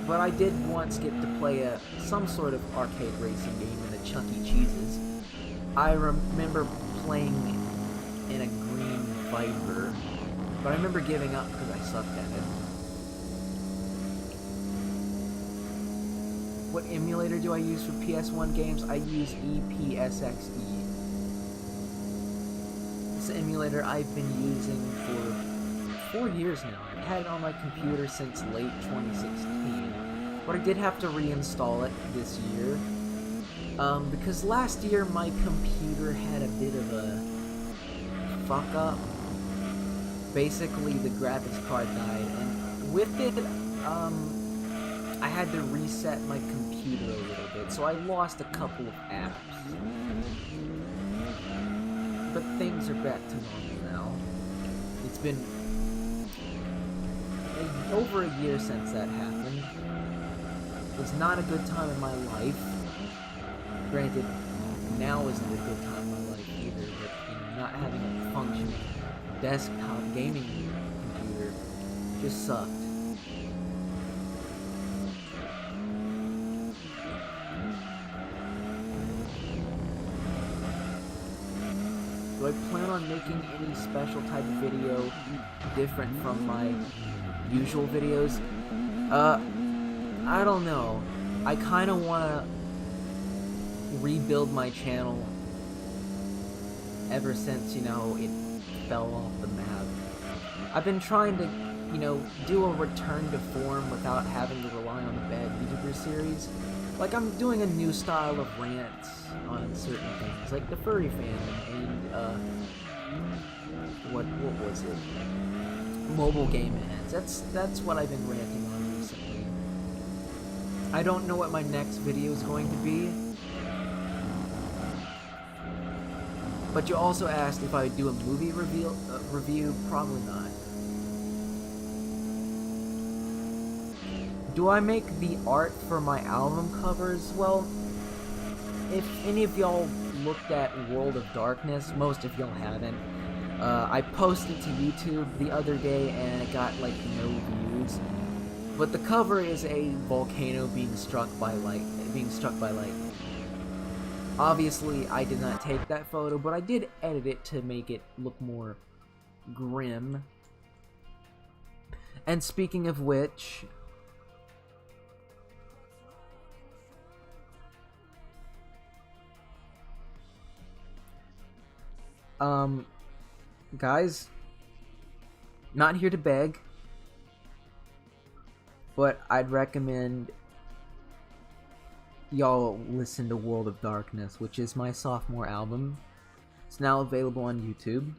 But I did once get to play some sort of arcade racing game in a Chuck E. Cheese's. I remember playing in a green Viper, but I remember giving up because I sucked at it. What emulator do I use for PS1 games? I use EPSXE. This emulator I've been using for 4 years now. I've had it on my computer since late 2016, but I did have to reinstall it this year, because last year my computer had a bit of a fuck up. Basically, the graphics card died, and with it, I had to reset my computer a little bit, so I lost a couple of apps. But things are back to normal now. It's been over a year since that happened. It was not a good time in my life. Granted, now isn't a good time in my life either, but not having a functioning desktop gaming computer just sucked. Do I plan on making any special type of video different from my usual videos? I don't know. I kind of want to rebuild my channel ever since, you know, it fell off the map. I've been trying to, you know, do a return to form without having to rely on the bad YouTuber series. Like, I'm doing a new style of rants on certain things, like the furry fandom and, what was it? Mobile game ads. That's what I've been ranting on recently. I don't know what my next video is going to be. But you also asked if I would do a movie review. Probably not. Do I make the art for my album covers? Well, if any of y'all looked at World of Darkness, most of y'all haven't. I posted to YouTube the other day and it got like no views. But the cover is a volcano being struck by lightning. Obviously, I did not take that photo, but I did edit it to make it look more grim. And speaking of which, guys, not here to beg, but I'd recommend y'all listen to World of Darkness, which is my sophomore album. It's now available on YouTube.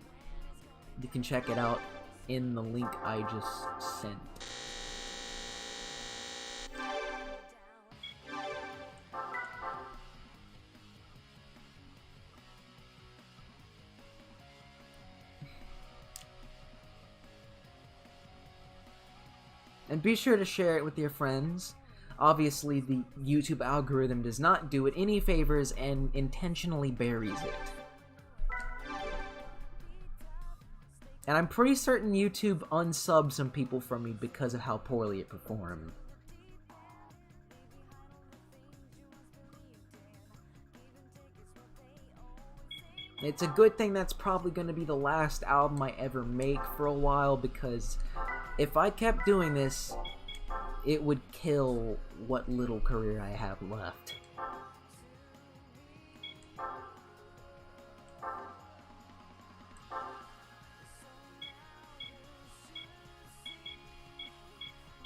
You can check it out in the link I just sent. And be sure to share it with your friends. Obviously, the YouTube algorithm does not do it any favors and intentionally buries it. And I'm pretty certain YouTube unsubbed some people from me because of how poorly it performed. It's a good thing that's probably going to be the last album I ever make for a while, because if I kept doing this, it would kill what little career I have left.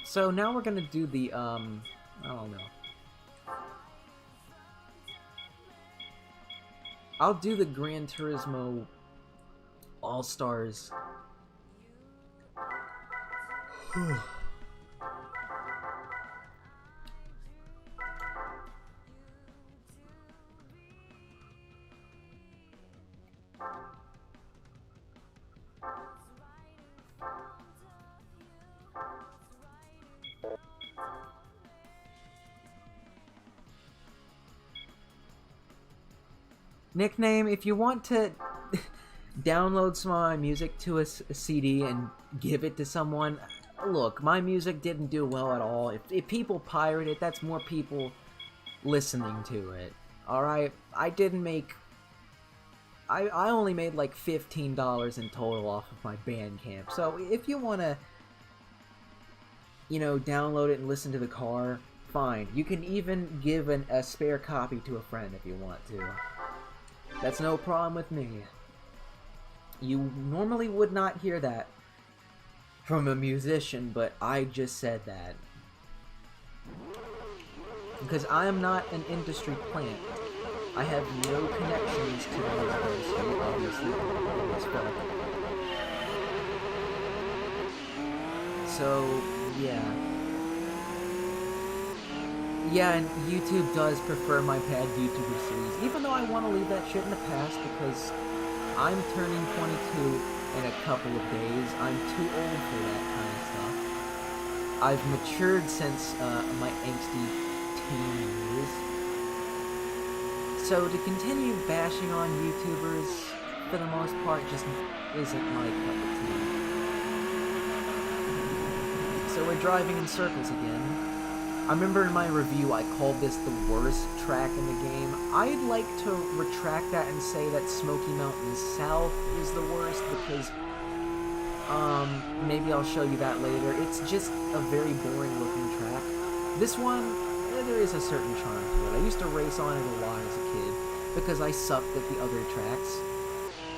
So now we're gonna do the, I don't know. I'll do the Gran Turismo All-Stars. Nickname, if you want to download some of my music to a CD and give it to someone, look, my music didn't do well at all. If people pirate it, that's more people listening to it. Alright? I didn't make... I only made like $15 in total off of my Bandcamp. So if you want to, you know, download it and listen to the car, fine. You can even give a spare copy to a friend if you want to. That's no problem with me. You normally would not hear that from a musician, but I just said that. Because I am not an industry plant. I have no connections to the university, obviously, as fuck. So, yeah. Yeah, and YouTube does prefer my bad YouTuber series, even though I want to leave that shit in the past because I'm turning 22 in a couple of days. I'm too old for that kind of stuff. I've matured since my angsty teen years. So to continue bashing on YouTubers, for the most part, just isn't my cup of tea. So we're driving in circles again. I remember in my review I called this the worst track in the game. I'd like to retract that and say that Smoky Mountain South is the worst because, maybe I'll show you that later. It's just a very boring looking track. This one, there is a certain charm to it. I used to race on it a lot as a kid because I sucked at the other tracks.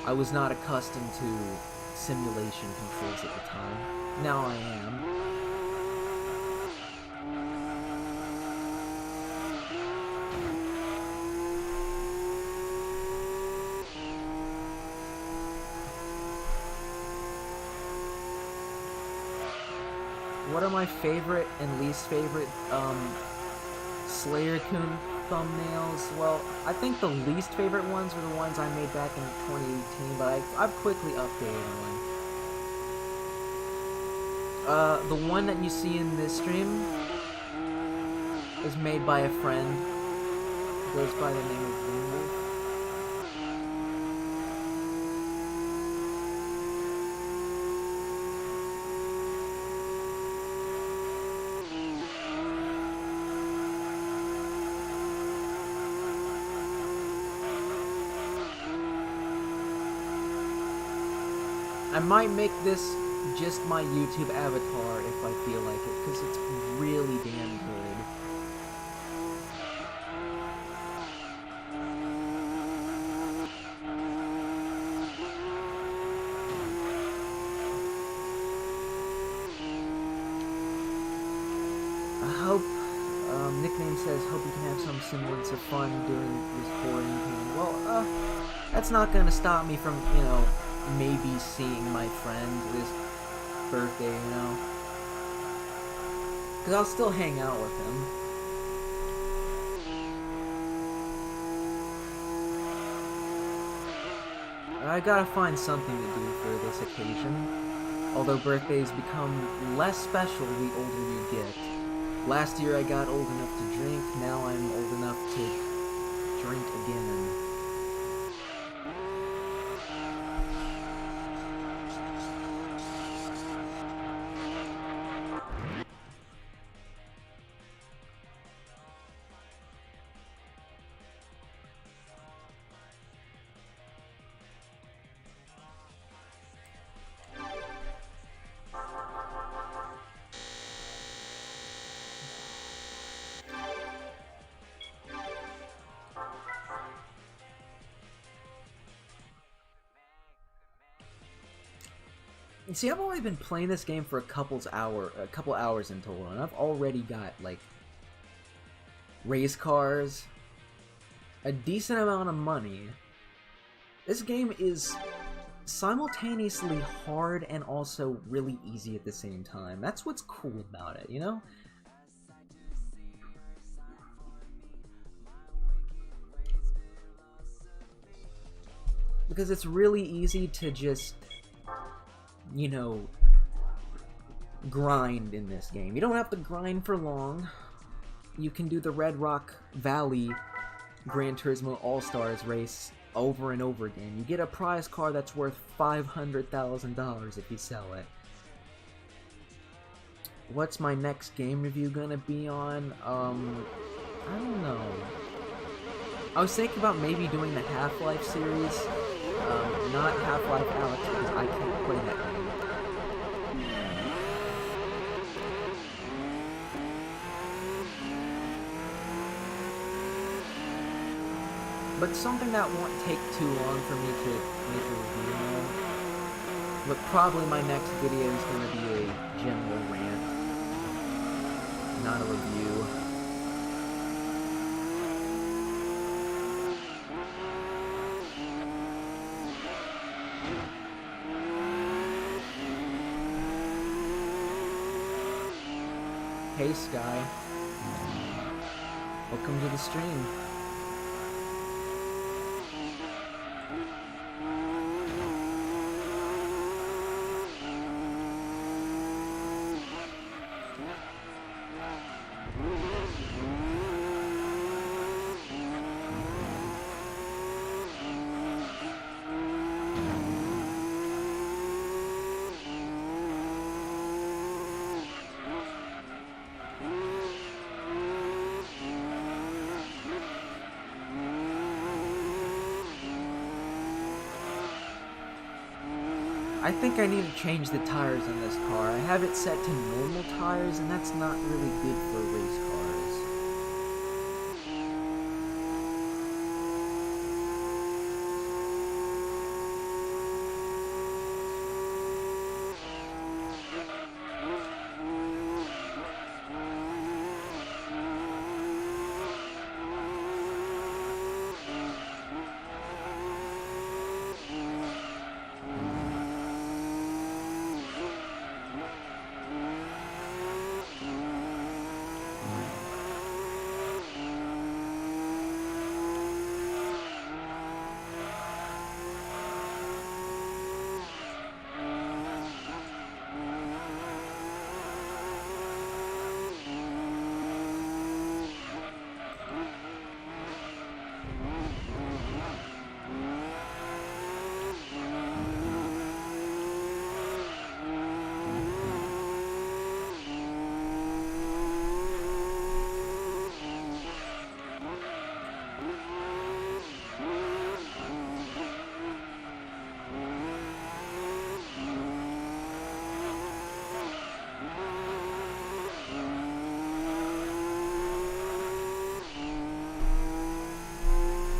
I was not accustomed to simulation controls at the time. Now I am. What are my favorite and least favorite SlayerCoon thumbnails? Well, I think the least favorite ones were the ones I made back in 2018, but I've quickly updated one. The one that you see in this stream is made by a friend. It goes by the name of Wolf. I might make this just my YouTube avatar if I feel like it, because it's really damn good. I hope, nickname says, hope you can have some semblance of fun during this quarantine. Well, that's not gonna stop me from, you know, maybe seeing my friend this birthday, you know? Because I'll still hang out with him. I gotta find something to do for this occasion. Although birthdays become less special the older you get. Last year I got old enough to drink, now I'm old enough to drink again. See, I've only been playing this game for a couple hours in total, and I've already got, like, race cars, a decent amount of money. This game is simultaneously hard and also really easy at the same time. That's what's cool about it, you know? Because it's really easy to just, you know, grind in this game. You don't have to grind for long. You can do the Red Rock Valley Gran Turismo All-Stars race over and over again. You get a prize car that's worth $500,000 if you sell it. What's my next game review gonna be on? I don't know. I was thinking about maybe doing the Half-Life series. Not Half-Life Alyx, because I can't play that game. But something that won't take too long for me to make a review on. But probably my next video is going to be a general rant, not a review. Hey Sky, welcome to the stream. I think I need to change the tires on this car. I have it set to normal tires, and that's not really good for race cars.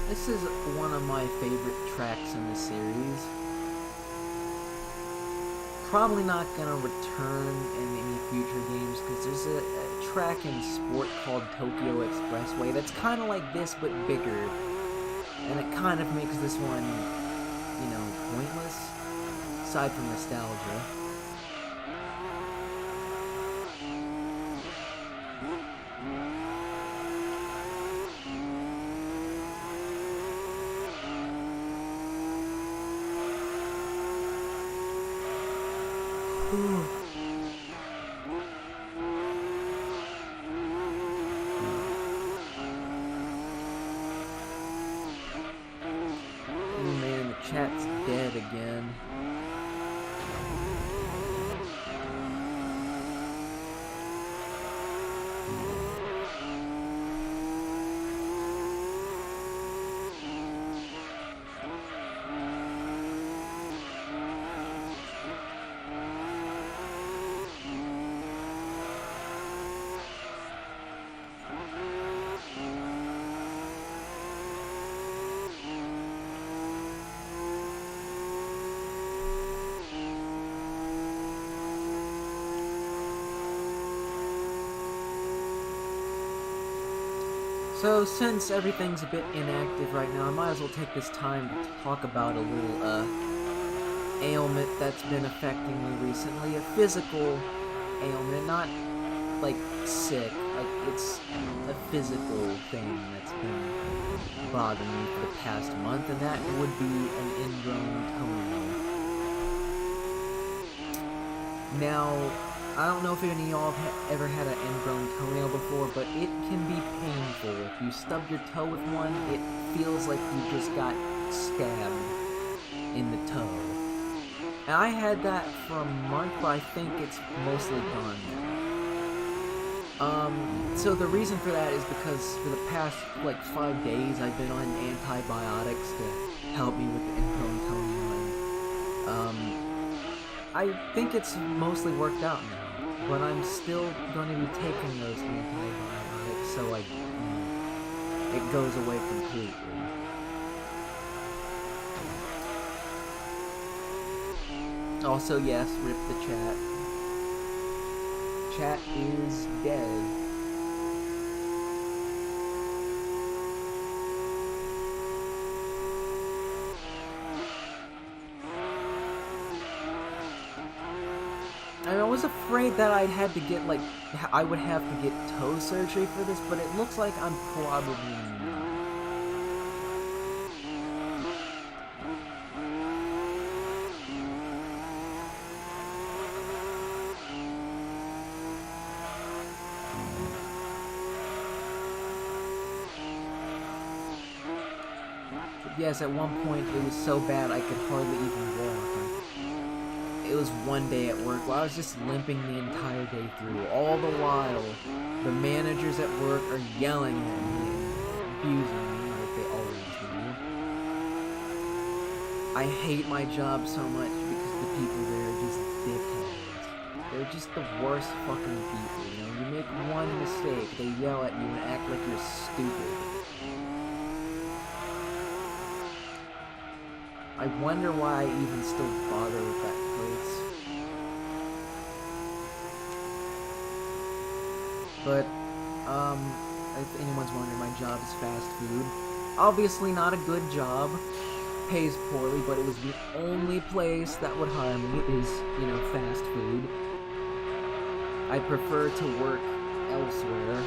This is one of my favorite tracks in the series. Probably not gonna return in any future games because there's a track in Sport called Tokyo Expressway that's kind of like this but bigger, and it kind of makes this one, you know, pointless, aside from nostalgia. Oh man, the chat's dead again. So, since everything's a bit inactive right now, I might as well take this time to talk about a little, ailment that's been affecting me recently. A physical ailment, not, like, sick. Like, it's a physical thing that's been bothering me for the past month, and that would be an ingrown toenail. Now, I don't know if any of y'all have ever had an ingrown toenail before, but it can be painful. If you stub your toe with one, it feels like you just got stabbed in the toe. And I had that for a month, but I think it's mostly gone now. So the reason for that is because for the past, like, 5 days, I've been on antibiotics to help me with the ingrown toenail. And, I think it's mostly worked out now, but I'm still going to be taking those antibiotics so like it goes away completely. Also, yes, rip the chat. Chat is dead. I was afraid that I had to get, like, I would have to get toe surgery for this, but it looks like I'm probably not. But yes, at one point it was so bad I could hardly even walk. It was one day at work where I was just limping the entire day through. All the while, the managers at work are yelling at me and abusing me like they always do. I hate my job so much because the people there are just dickheads. They're just the worst fucking people, you know? You make one mistake, they yell at you and act like you're stupid. I wonder why I even still bother with that place. But, if anyone's wondering, my job is fast food. Obviously not a good job. Pays poorly, but it was the only place that would hire me is, you know, fast food. I prefer to work elsewhere.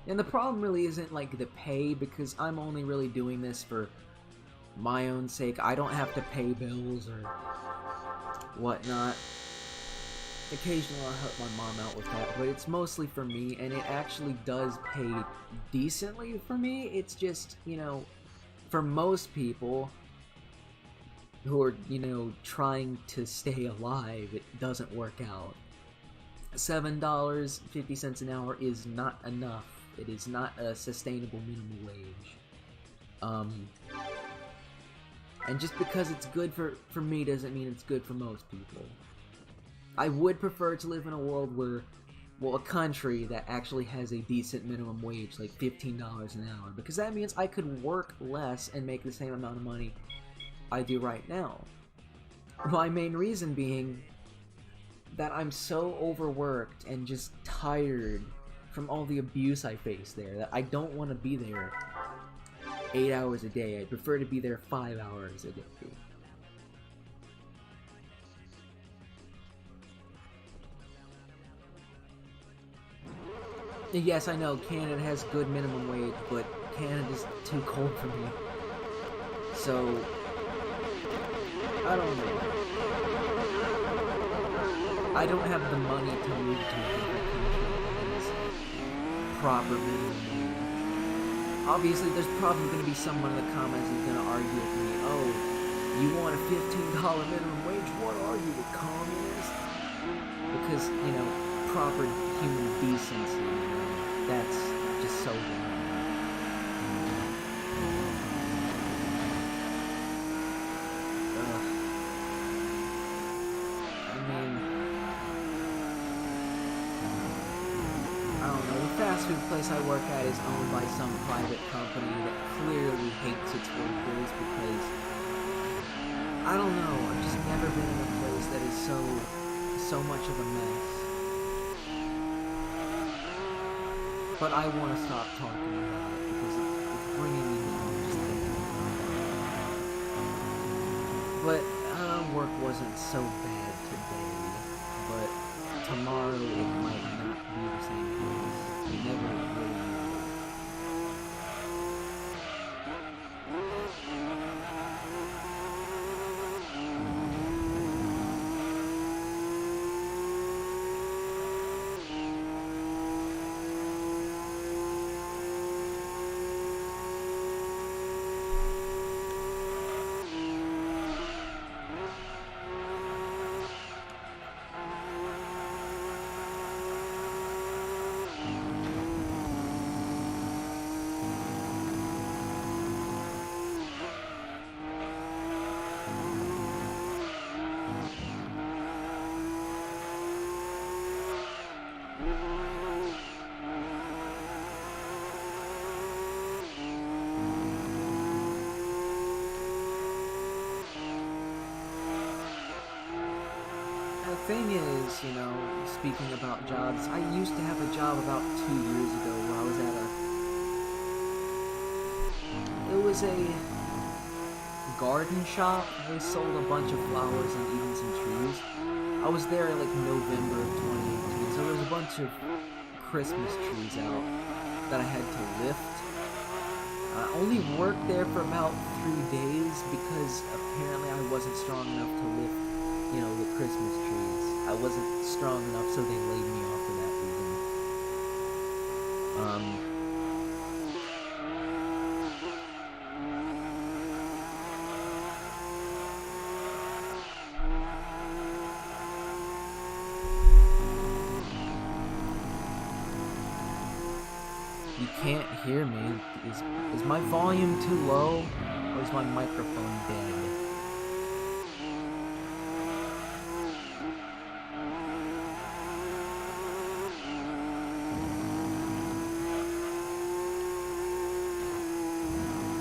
And the problem really isn't, like, the pay, because I'm only really doing this for my own sake. I don't have to pay bills or whatnot. Occasionally I'll help my mom out with that, but it's mostly for me, and it actually does pay decently for me. It's just, you know, for most people who are, you know, trying to stay alive, it doesn't work out. $7.50 an hour is not enough. It is not a sustainable minimum wage. And just because it's good for me doesn't mean it's good for most people. I would prefer to live in a world where, well, a country that actually has a decent minimum wage, like $15 an hour, because that means I could work less and make the same amount of money I do right now. My main reason being that I'm so overworked and just tired from all the abuse I face there that I don't want to be there 8 hours a day. I prefer to be there 5 hours a day. Yes, I know Canada has good minimum wage, but Canada's too cold for me. So, I don't know. I don't have the money to move to a different country that has proper minimum wage. Obviously, there's probably going to be someone in the comments who's going to argue with me, oh, you want a $15 minimum wage? What are you, a communist? Because, you know, proper human decency, you know, that's just so wrong. The fast food place I work at is owned by some private company that clearly hates its workers because, I don't know, I've just never been in a place that is so much of a mess. But I want to stop talking about it because it's bringing me down just thinking about it. But, work wasn't so bad today, but tomorrow it might not be the same place. You never really know. thing is, you know, speaking about jobs, I used to have a job about 2 years ago where I was at it was a garden shop. They sold a bunch of flowers and even some trees. I was there like November of 2018, so there was a bunch of Christmas trees out that I had to lift. I only worked there for about 3 days because apparently I wasn't strong enough to lift, you know, the Christmas trees. I wasn't strong enough, so they laid me off for that reason. You can't hear me. Is my volume too low, or is my microphone dead?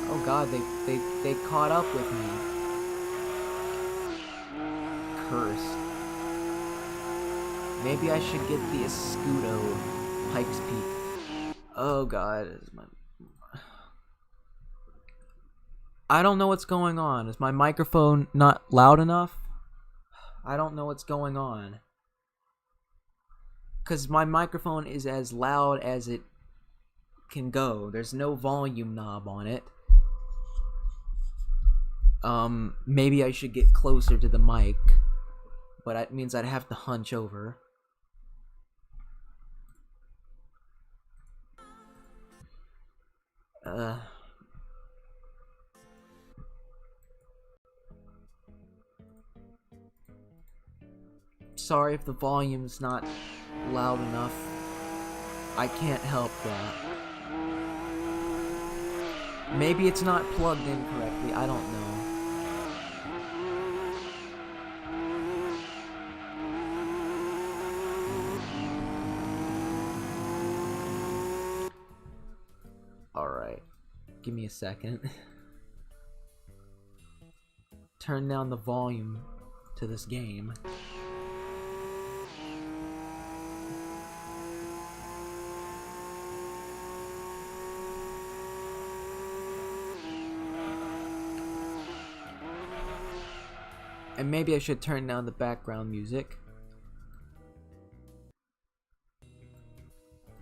Oh god, they caught up with me. Cursed. Maybe I should get the Escudo Pikes Peak. Oh god, I don't know what's going on. Is my microphone not loud enough? I don't know what's going on. Because my microphone is as loud as it can go. There's no volume knob on it. Maybe I should get closer to the mic. But that means I'd have to hunch over. Sorry if the volume's not loud enough. I can't help that. Maybe it's not plugged in correctly, I don't know. Alright, give me a second. Turn down the volume to this game. And maybe I should turn down the background music.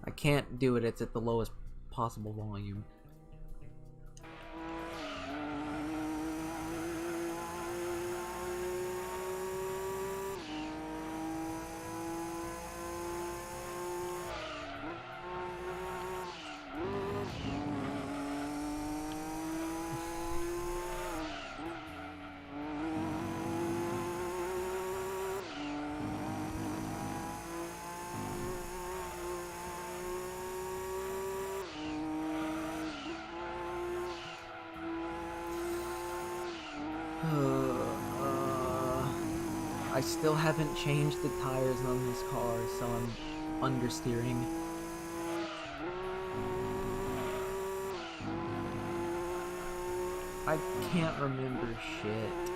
I can't do it, it's at the lowest possible volume. I still haven't changed the tires on this car, so I'm understeering. I can't remember shit.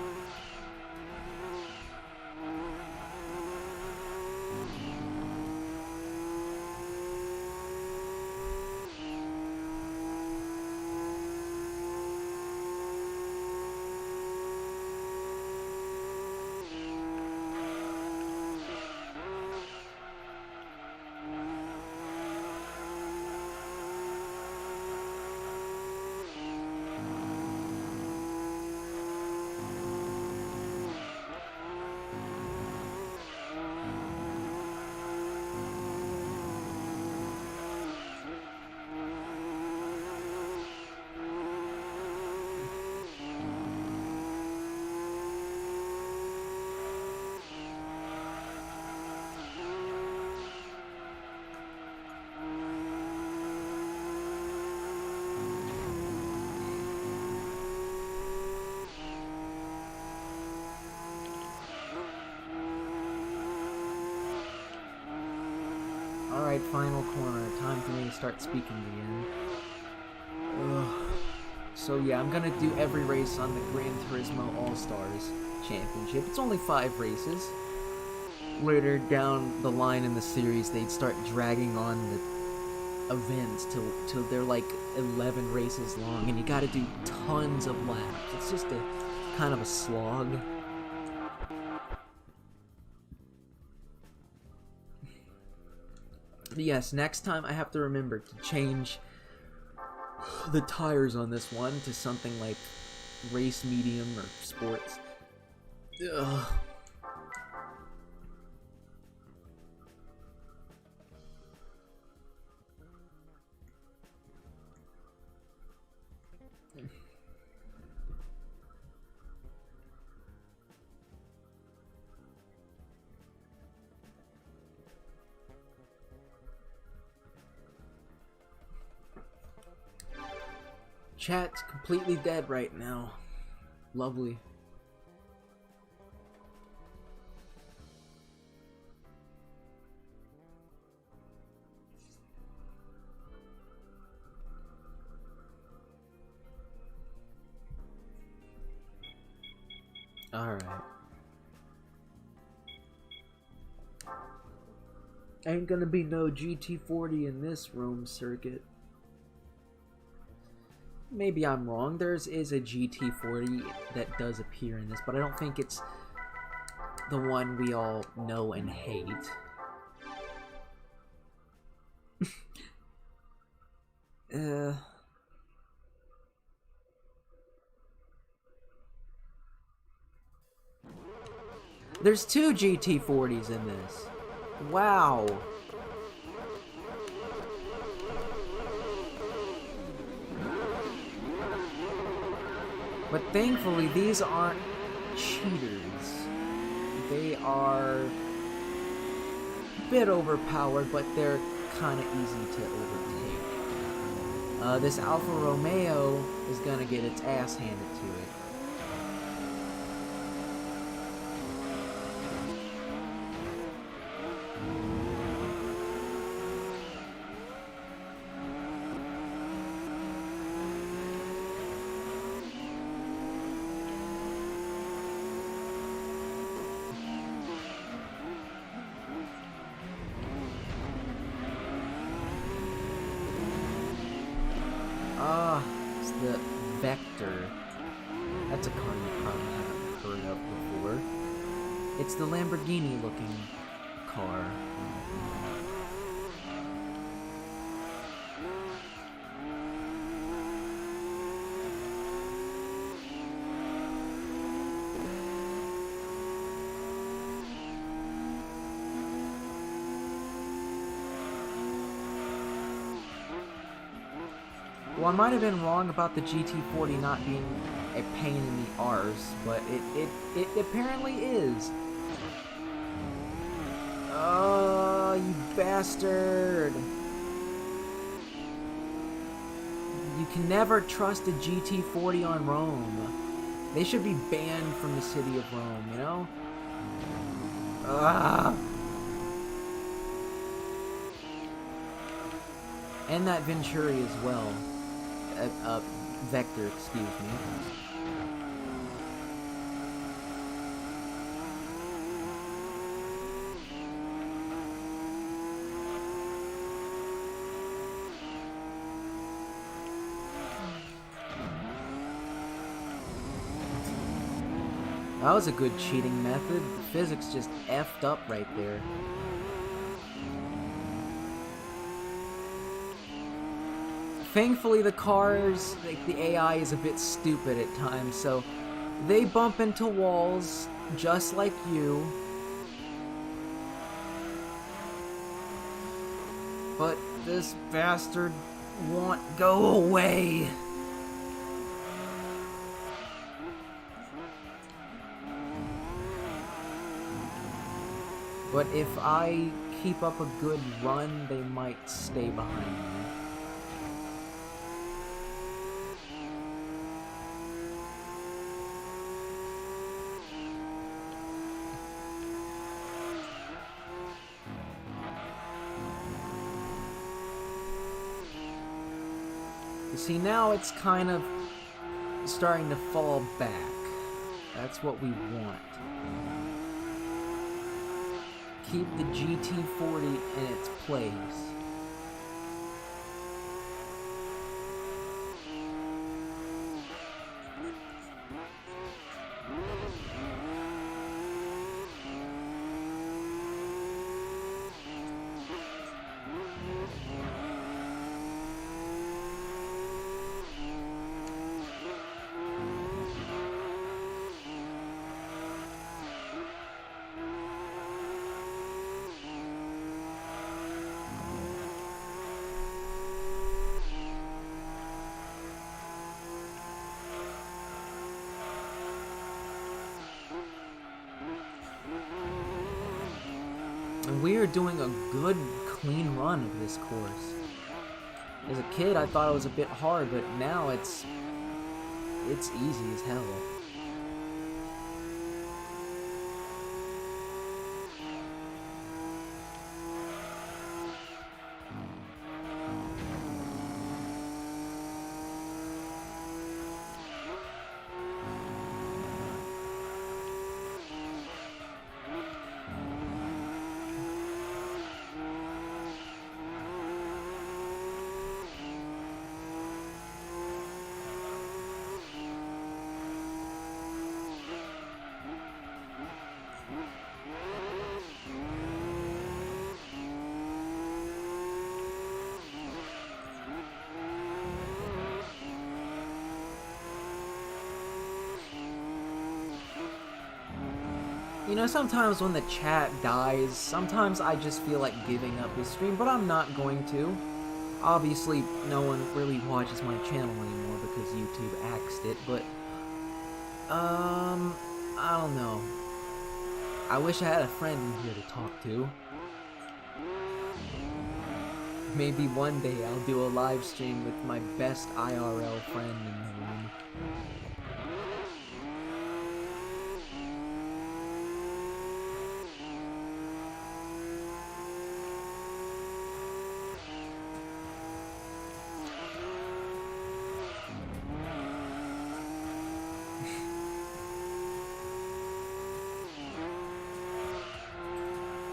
Alright, final corner. Time for me to start speaking again. Ugh. So yeah, I'm gonna do every race on the Gran Turismo All-Stars Championship. It's only 5 races. later down the line in the series, they'd start dragging on the events till they're like 11 races long, and you gotta do tons of laps. It's just a kind of a slog. But yes, next time I have to remember to change the tires on this one to something like race medium or sports. Ugh. Chat's completely dead right now. Lovely. Alright. Ain't gonna be no GT40 in this Rome circuit. Maybe I'm wrong. There's is a GT40 that does appear in this, but I don't think it's the one we all know and hate. There's 2 GT40s in this. Wow. But thankfully, these aren't cheaters. They are a bit overpowered, but they're kind of easy to overtake. This Alfa Romeo is gonna get its ass handed to it. It's the Vector. That's a car you probably haven't heard of before. It's the Lamborghini looking car. Well, I might have been wrong about the GT40 not being a pain in the arse, but it apparently is. Oh, you bastard! You can never trust a GT40 on Rome. They should be banned from the city of Rome, you know? Ah! And that Venturi as well. Vector, excuse me. That was a good cheating method. The physics just effed up right there. Thankfully, the cars, like the AI is a bit stupid at times, so they bump into walls just like you. But this bastard won't go away. But if I keep up a good run, they might stay behind me. See, now it's kind of starting to fall back. That's what we want. keep the GT40 in its place. And we are doing a good, clean run of this course. As a kid, I thought it was a bit hard, but now it's easy as hell. You know, sometimes when the chat dies, sometimes I just feel like giving up this stream, but I'm not going to. Obviously, no one really watches my channel anymore because YouTube axed it, but, I don't know. I wish I had a friend in here to talk to. Maybe one day I'll do a live stream with my best IRL friend in the room.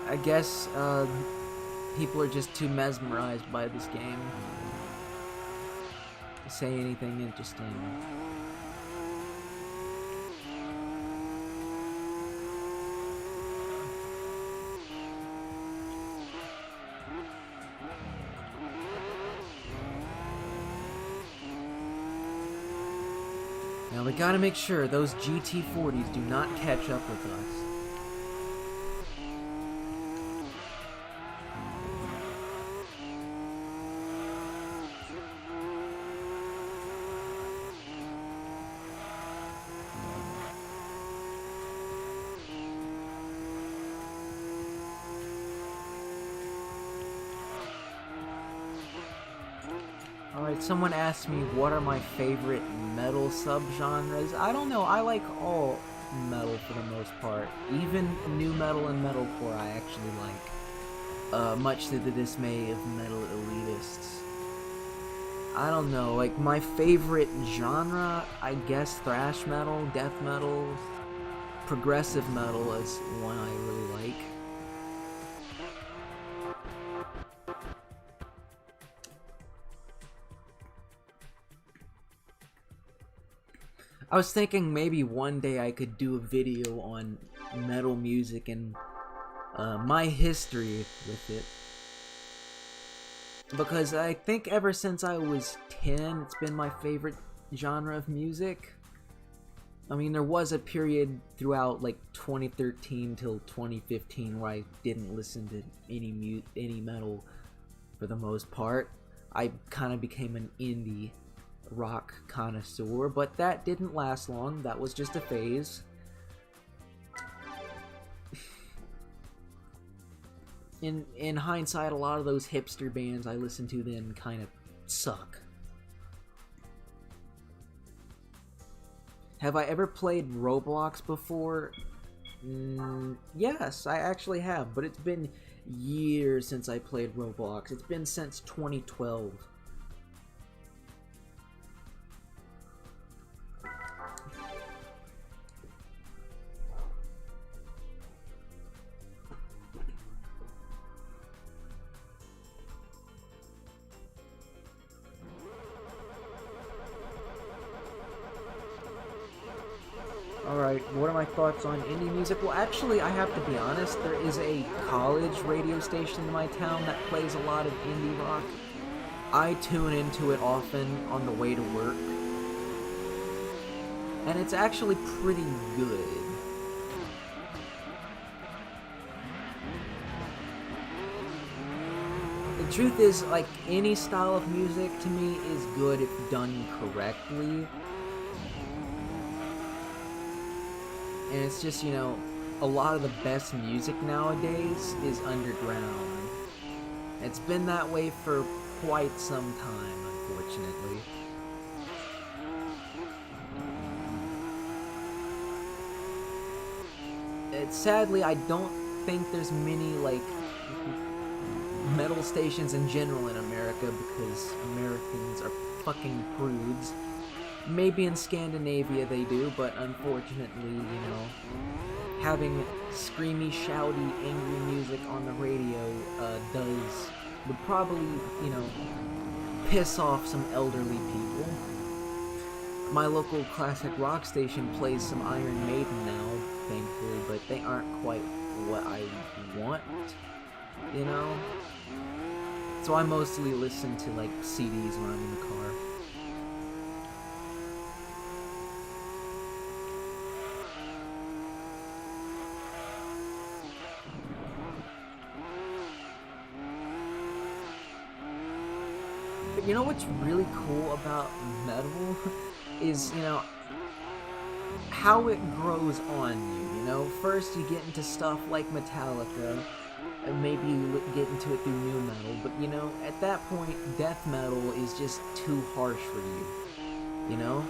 I guess, people are just too mesmerized by this game to say anything interesting. Now we gotta make sure those GT40s do not catch up with us. Alright, someone asked me what are my favorite metal subgenres. I don't know, I like all metal for the most part. Even new metal and metalcore I actually like. Much to the dismay of metal elitists. I don't know, like my favorite genre, I guess thrash metal, death metal, progressive metal is one I really like. I was thinking maybe one day I could do a video on metal music and my history with it. Because I think ever since I was 10, it's been my favorite genre of music. I mean, there was a period throughout like 2013 till 2015 where I didn't listen to any metal for the most part. I kind of became an indie rock connoisseur, but that didn't last long. That was just a phase. In hindsight, a lot of those hipster bands I listened to then kind of suck. Have I ever played Roblox before? Yes, I actually have, but it's been years since I played Roblox. It's been since 2012. What are my thoughts on indie music? Well, actually, I have to be honest. There is a college radio station in my town that plays a lot of indie rock. I tune into it often on the way to work, and it's actually pretty good. The truth is, like, any style of music to me is good if done correctly. And it's just, you know, a lot of the best music nowadays is underground. It's been that way for quite some time, unfortunately. Sadly, I don't think there's many, like, metal stations in general in America because Americans are fucking prudes. Maybe in Scandinavia they do, but unfortunately, you know, having screamy, shouty, angry music on the radio would probably, you know, piss off some elderly people. My local classic rock station plays some Iron Maiden now, thankfully, but they aren't quite what I want, you know? So I mostly listen to, like, CDs when I'm in the car. But you know what's really cool about metal is, you know, how it grows on you, you know? First you get into stuff like Metallica, and maybe you get into it through new metal, but, you know, at that point, death metal is just too harsh for you know?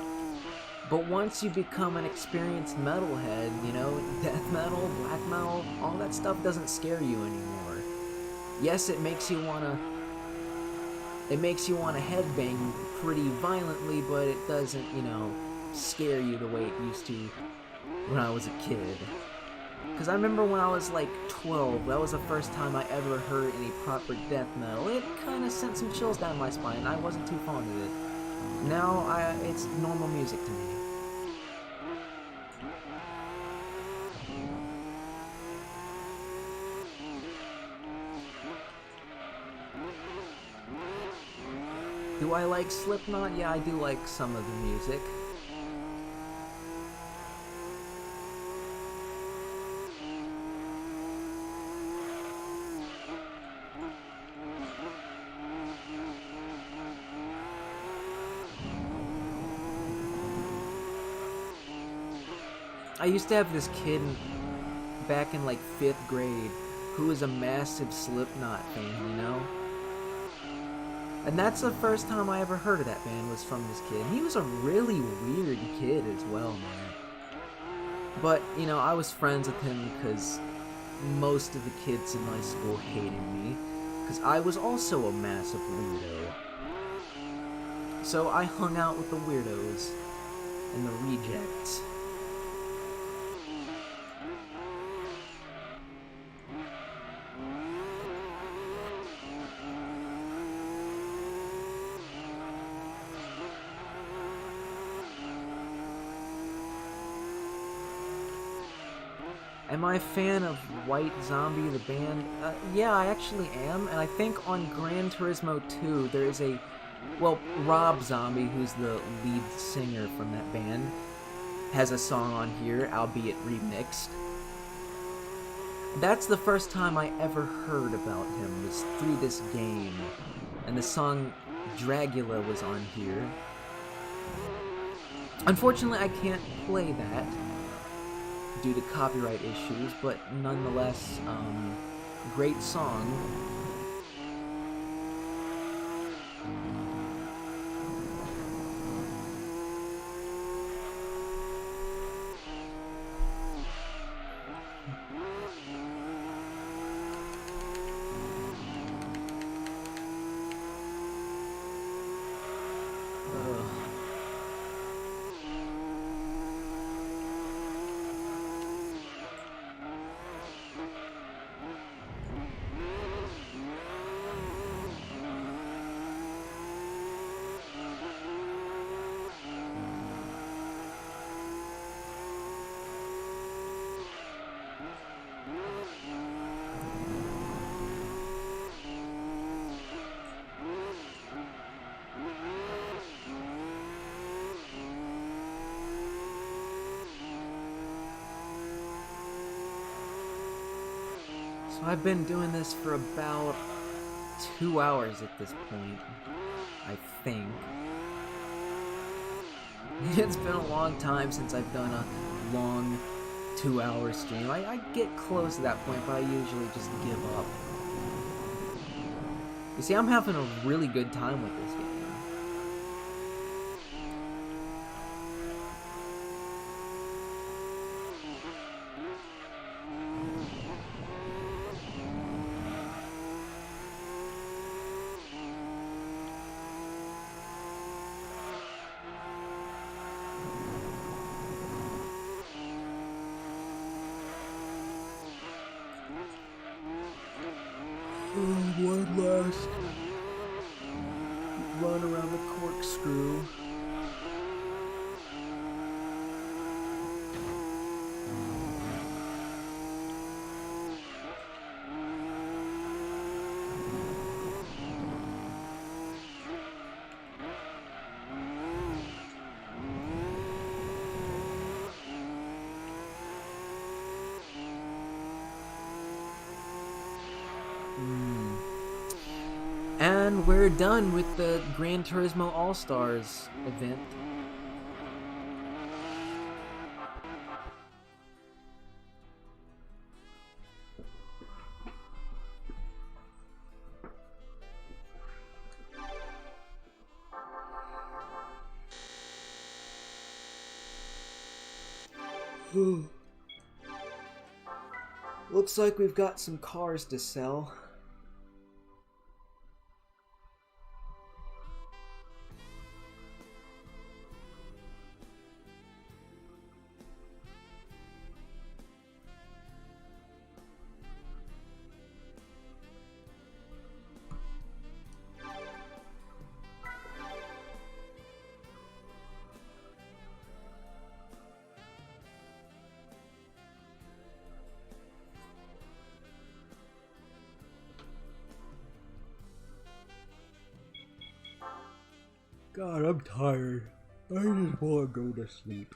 But once you become an experienced metalhead, you know, death metal, black metal, all that stuff doesn't scare you anymore. Yes, it makes you wanna headbang pretty violently, but it doesn't, you know, scare you the way it used to when I was a kid. Because I remember when I was like 12, that was the first time I ever heard any proper death metal. It kind of sent some chills down my spine, and I wasn't too fond of it. Now, it's normal music to me. Do I like Slipknot? Yeah, I do like some of the music. I used to have this kid back in like 5th grade who was a massive Slipknot fan, you know? And that's the first time I ever heard of that band was from this kid. He was a really weird kid as well, man. But, you know, I was friends with him because most of the kids in my school hated me, because I was also a massive weirdo. So I hung out with the weirdos and the rejects. Am I a fan of White Zombie, the band? Yeah, I actually am, and I think on Gran Turismo 2 there is a... Well, Rob Zombie, who's the lead singer from that band, has a song on here, albeit remixed. That's the first time I ever heard about him, was through this game. And the song Dragula was on here. Unfortunately, I can't play that due to copyright issues, but nonetheless, great song. I've been doing this for about 2 hours at this point, I think. It's been a long time since I've done a long 2-hour stream. I get close to that point, but I usually just give up. You see, I'm having a really good time with this game. One last run around the corkscrew. And we're done with the Gran Turismo All-Stars event. Looks like we've got some cars to sell. God, I'm tired. I just want to go to sleep.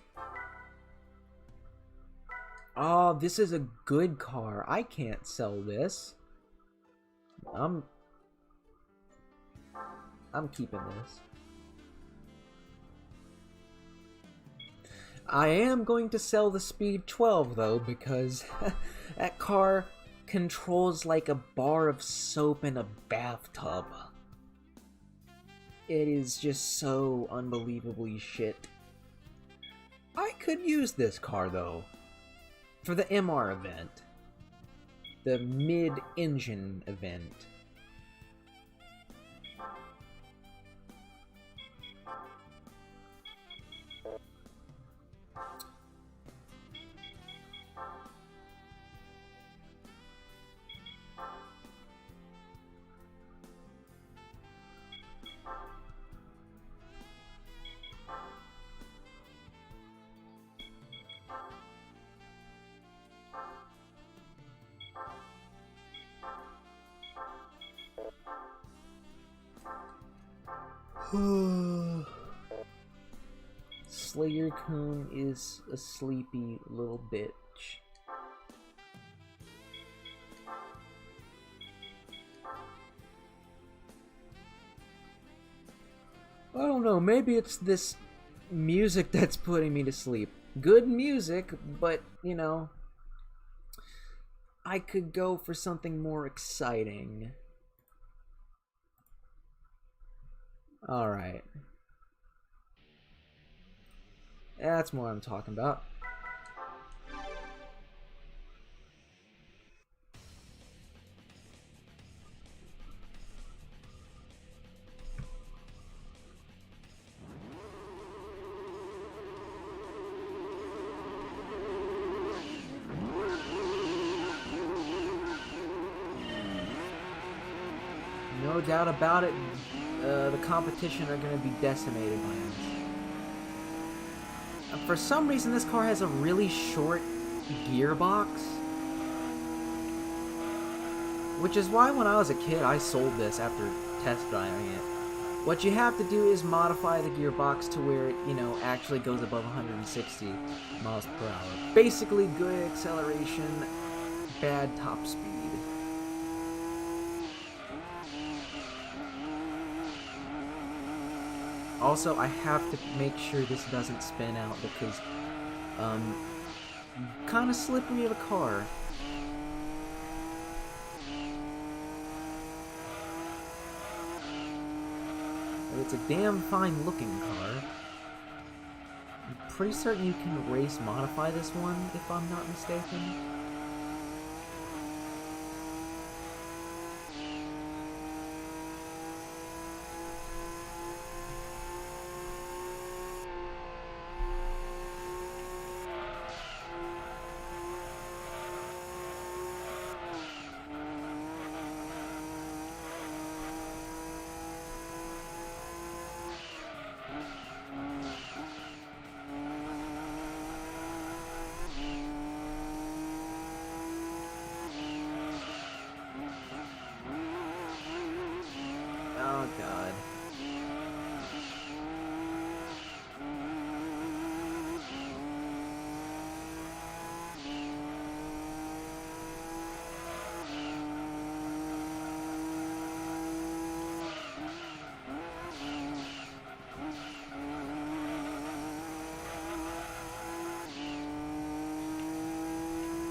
Oh, this is a good car. I can't sell this. I'm keeping this. I am going to sell the Speed 12 though, because that car controls like a bar of soap in a bathtub. It is just so unbelievably shit. I could use this car though, for the MR event. The mid-engine event. SlayerCoon is a sleepy little bitch. I don't know, maybe it's this music that's putting me to sleep. Good music, but, you know, I could go for something more exciting. Alright. That's what I'm talking about. No doubt about it, the competition are going to be decimated by this. For some reason, this car has a really short gearbox. Which is why when I was a kid, I sold this after test driving it. What you have to do is modify the gearbox to where it, you know, actually goes above 160 miles per hour. Basically, good acceleration, bad top speed. Also, I have to make sure this doesn't spin out because, kind of slippery of a car. But it's a damn fine looking car. I'm pretty certain you can race modify this one, if I'm not mistaken. Oh god.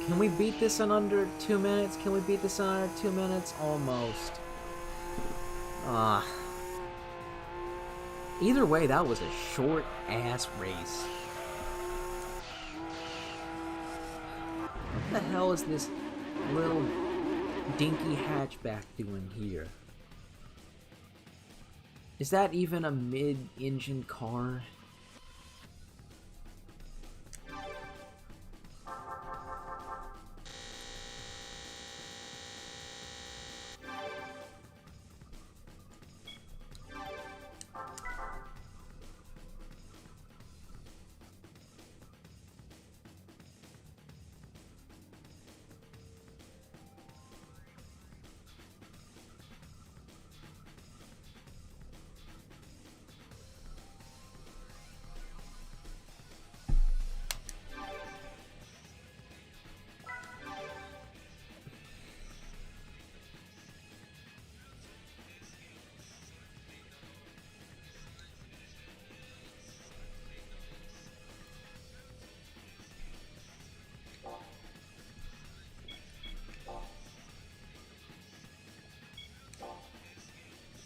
Can we beat this in under 2 minutes? Can we beat this in under 2 minutes? Almost. Ah. Either way, that was a short-ass race. What the hell is this little dinky hatchback doing here? Is that even a mid-engine car?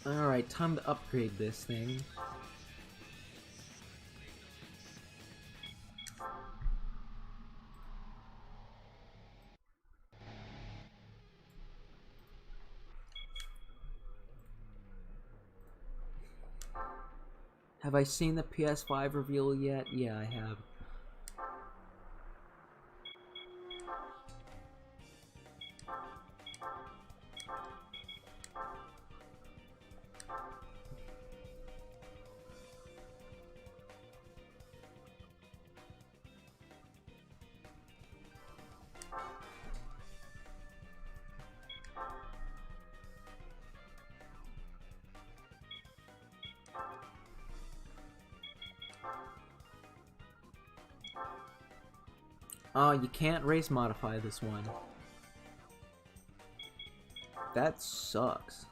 Alright, time to upgrade this thing. Have I seen the PS5 reveal yet? Yeah, I have. Oh, you can't race modify this one. That sucks.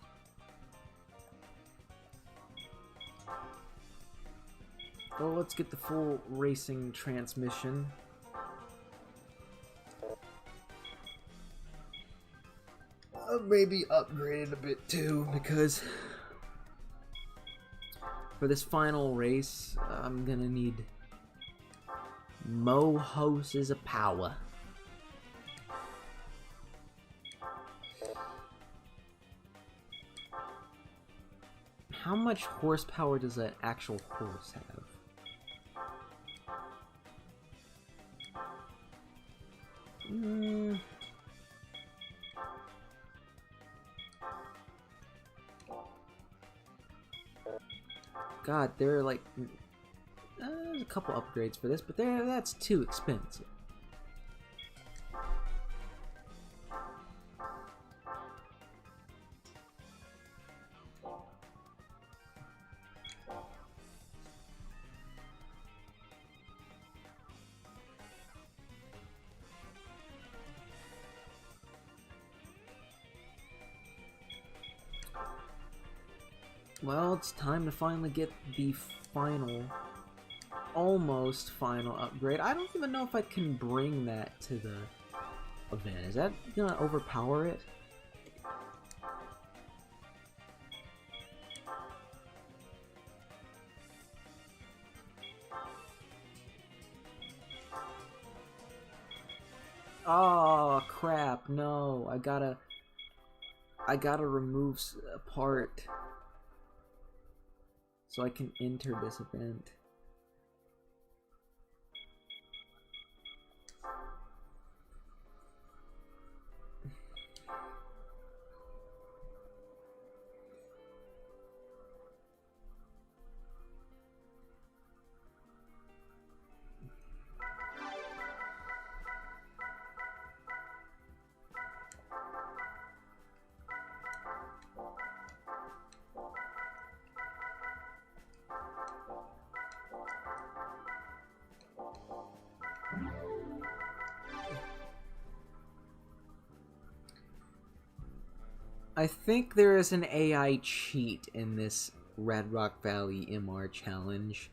Well, let's get the full racing transmission. Maybe upgrade it a bit too, because for this final race, I'm gonna need more hoses of power. How much horsepower does an actual horse have? God, there are like there's a couple upgrades for this, but that's too expensive. Well, it's time to finally get the final, almost final upgrade. I don't even know if I can bring that to the event. Is that gonna overpower it? Oh crap, no. I gotta remove a part so I can enter this event. I think there is an AI cheat in this Red Rock Valley MR challenge.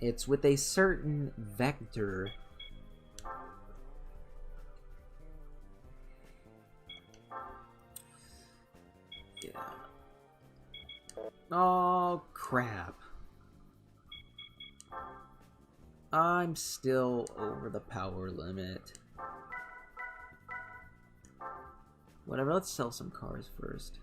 It's with a certain vector. Yeah. Oh, crap. I'm still over the power limit. Whatever, let's sell some cars first.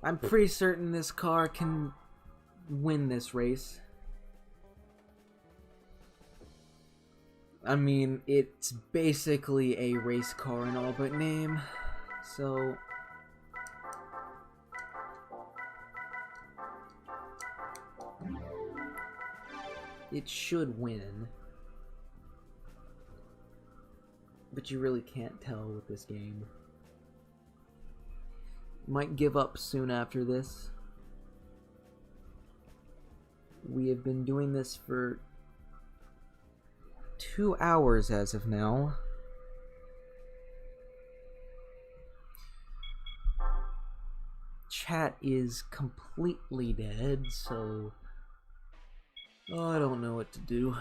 I'm pretty certain this car can win this race. I mean, it's basically a race car in all but name, so... it should win. But you really can't tell with this game. Might give up soon after this. We have been doing this for 2 hours as of now. Chat is completely dead, so I don't know what to do.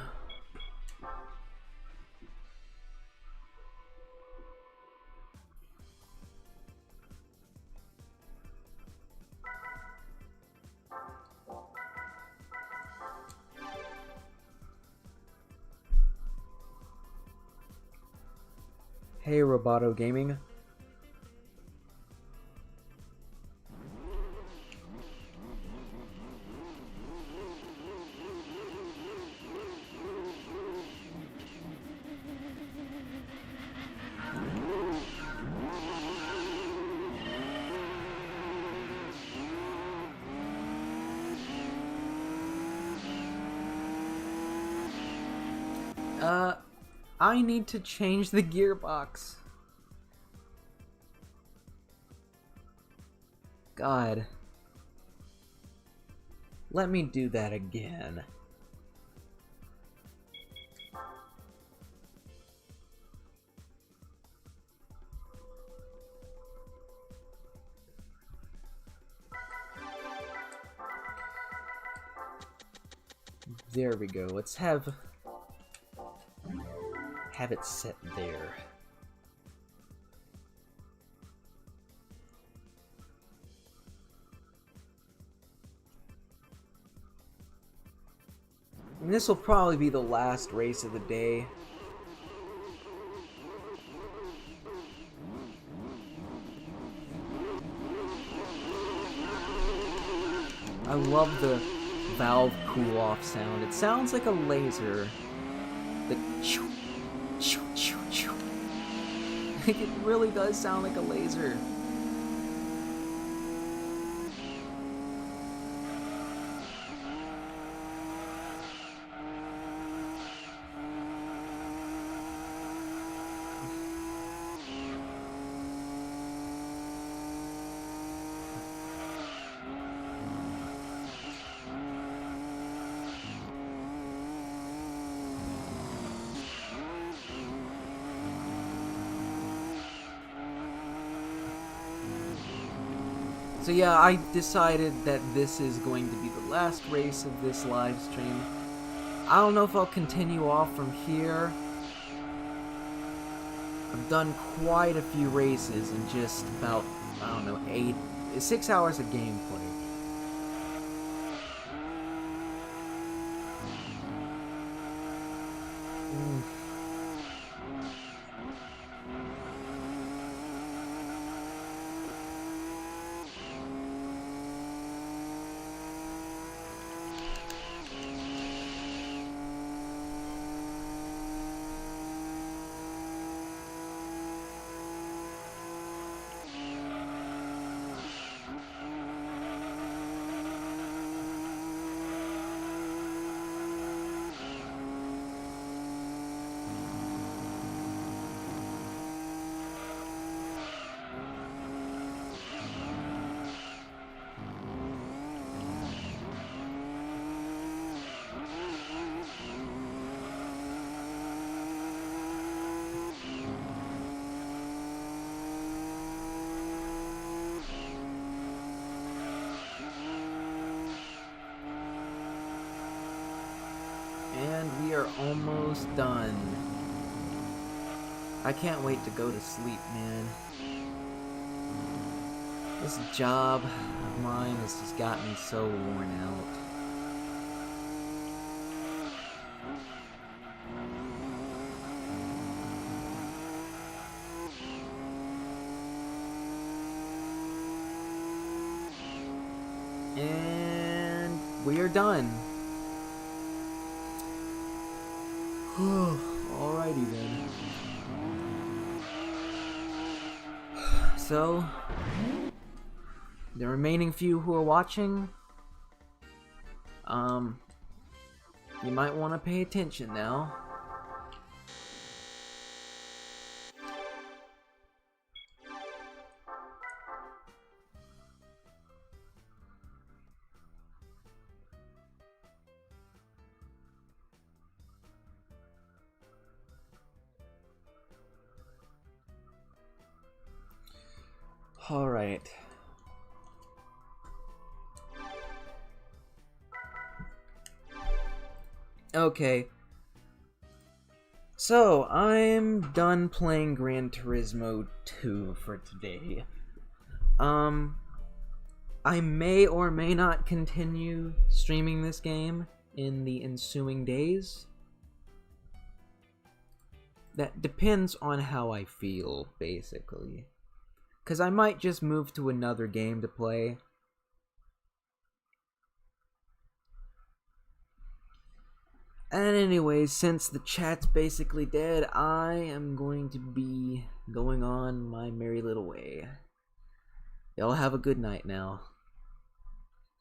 Hey, Roboto Gaming. I need to change the gearbox. God. Let me do that again. There we go. Let's have it set there. And this will probably be the last race of the day. I love the valve cool-off sound. It sounds like a laser. The choo, choo, choo, choo. Like, it really does sound like a laser. So yeah, I decided that this is going to be the last race of this live stream. I don't know if I'll continue off from here. I've done quite a few races in just about, I don't know, 6 hours of gameplay. And we are almost done. I can't wait to go to sleep, man. This job of mine has just got me so worn out. And we are done. Alrighty then. So, the remaining few who are watching, you might want to pay attention now. Alright. Okay. So, I'm done playing Gran Turismo 2 for today. I may or may not continue streaming this game in the ensuing days. That depends on how I feel, basically. Because I might just move to another game to play. And anyways, since the chat's basically dead, I am going to be going on my merry little way. Y'all have a good night now.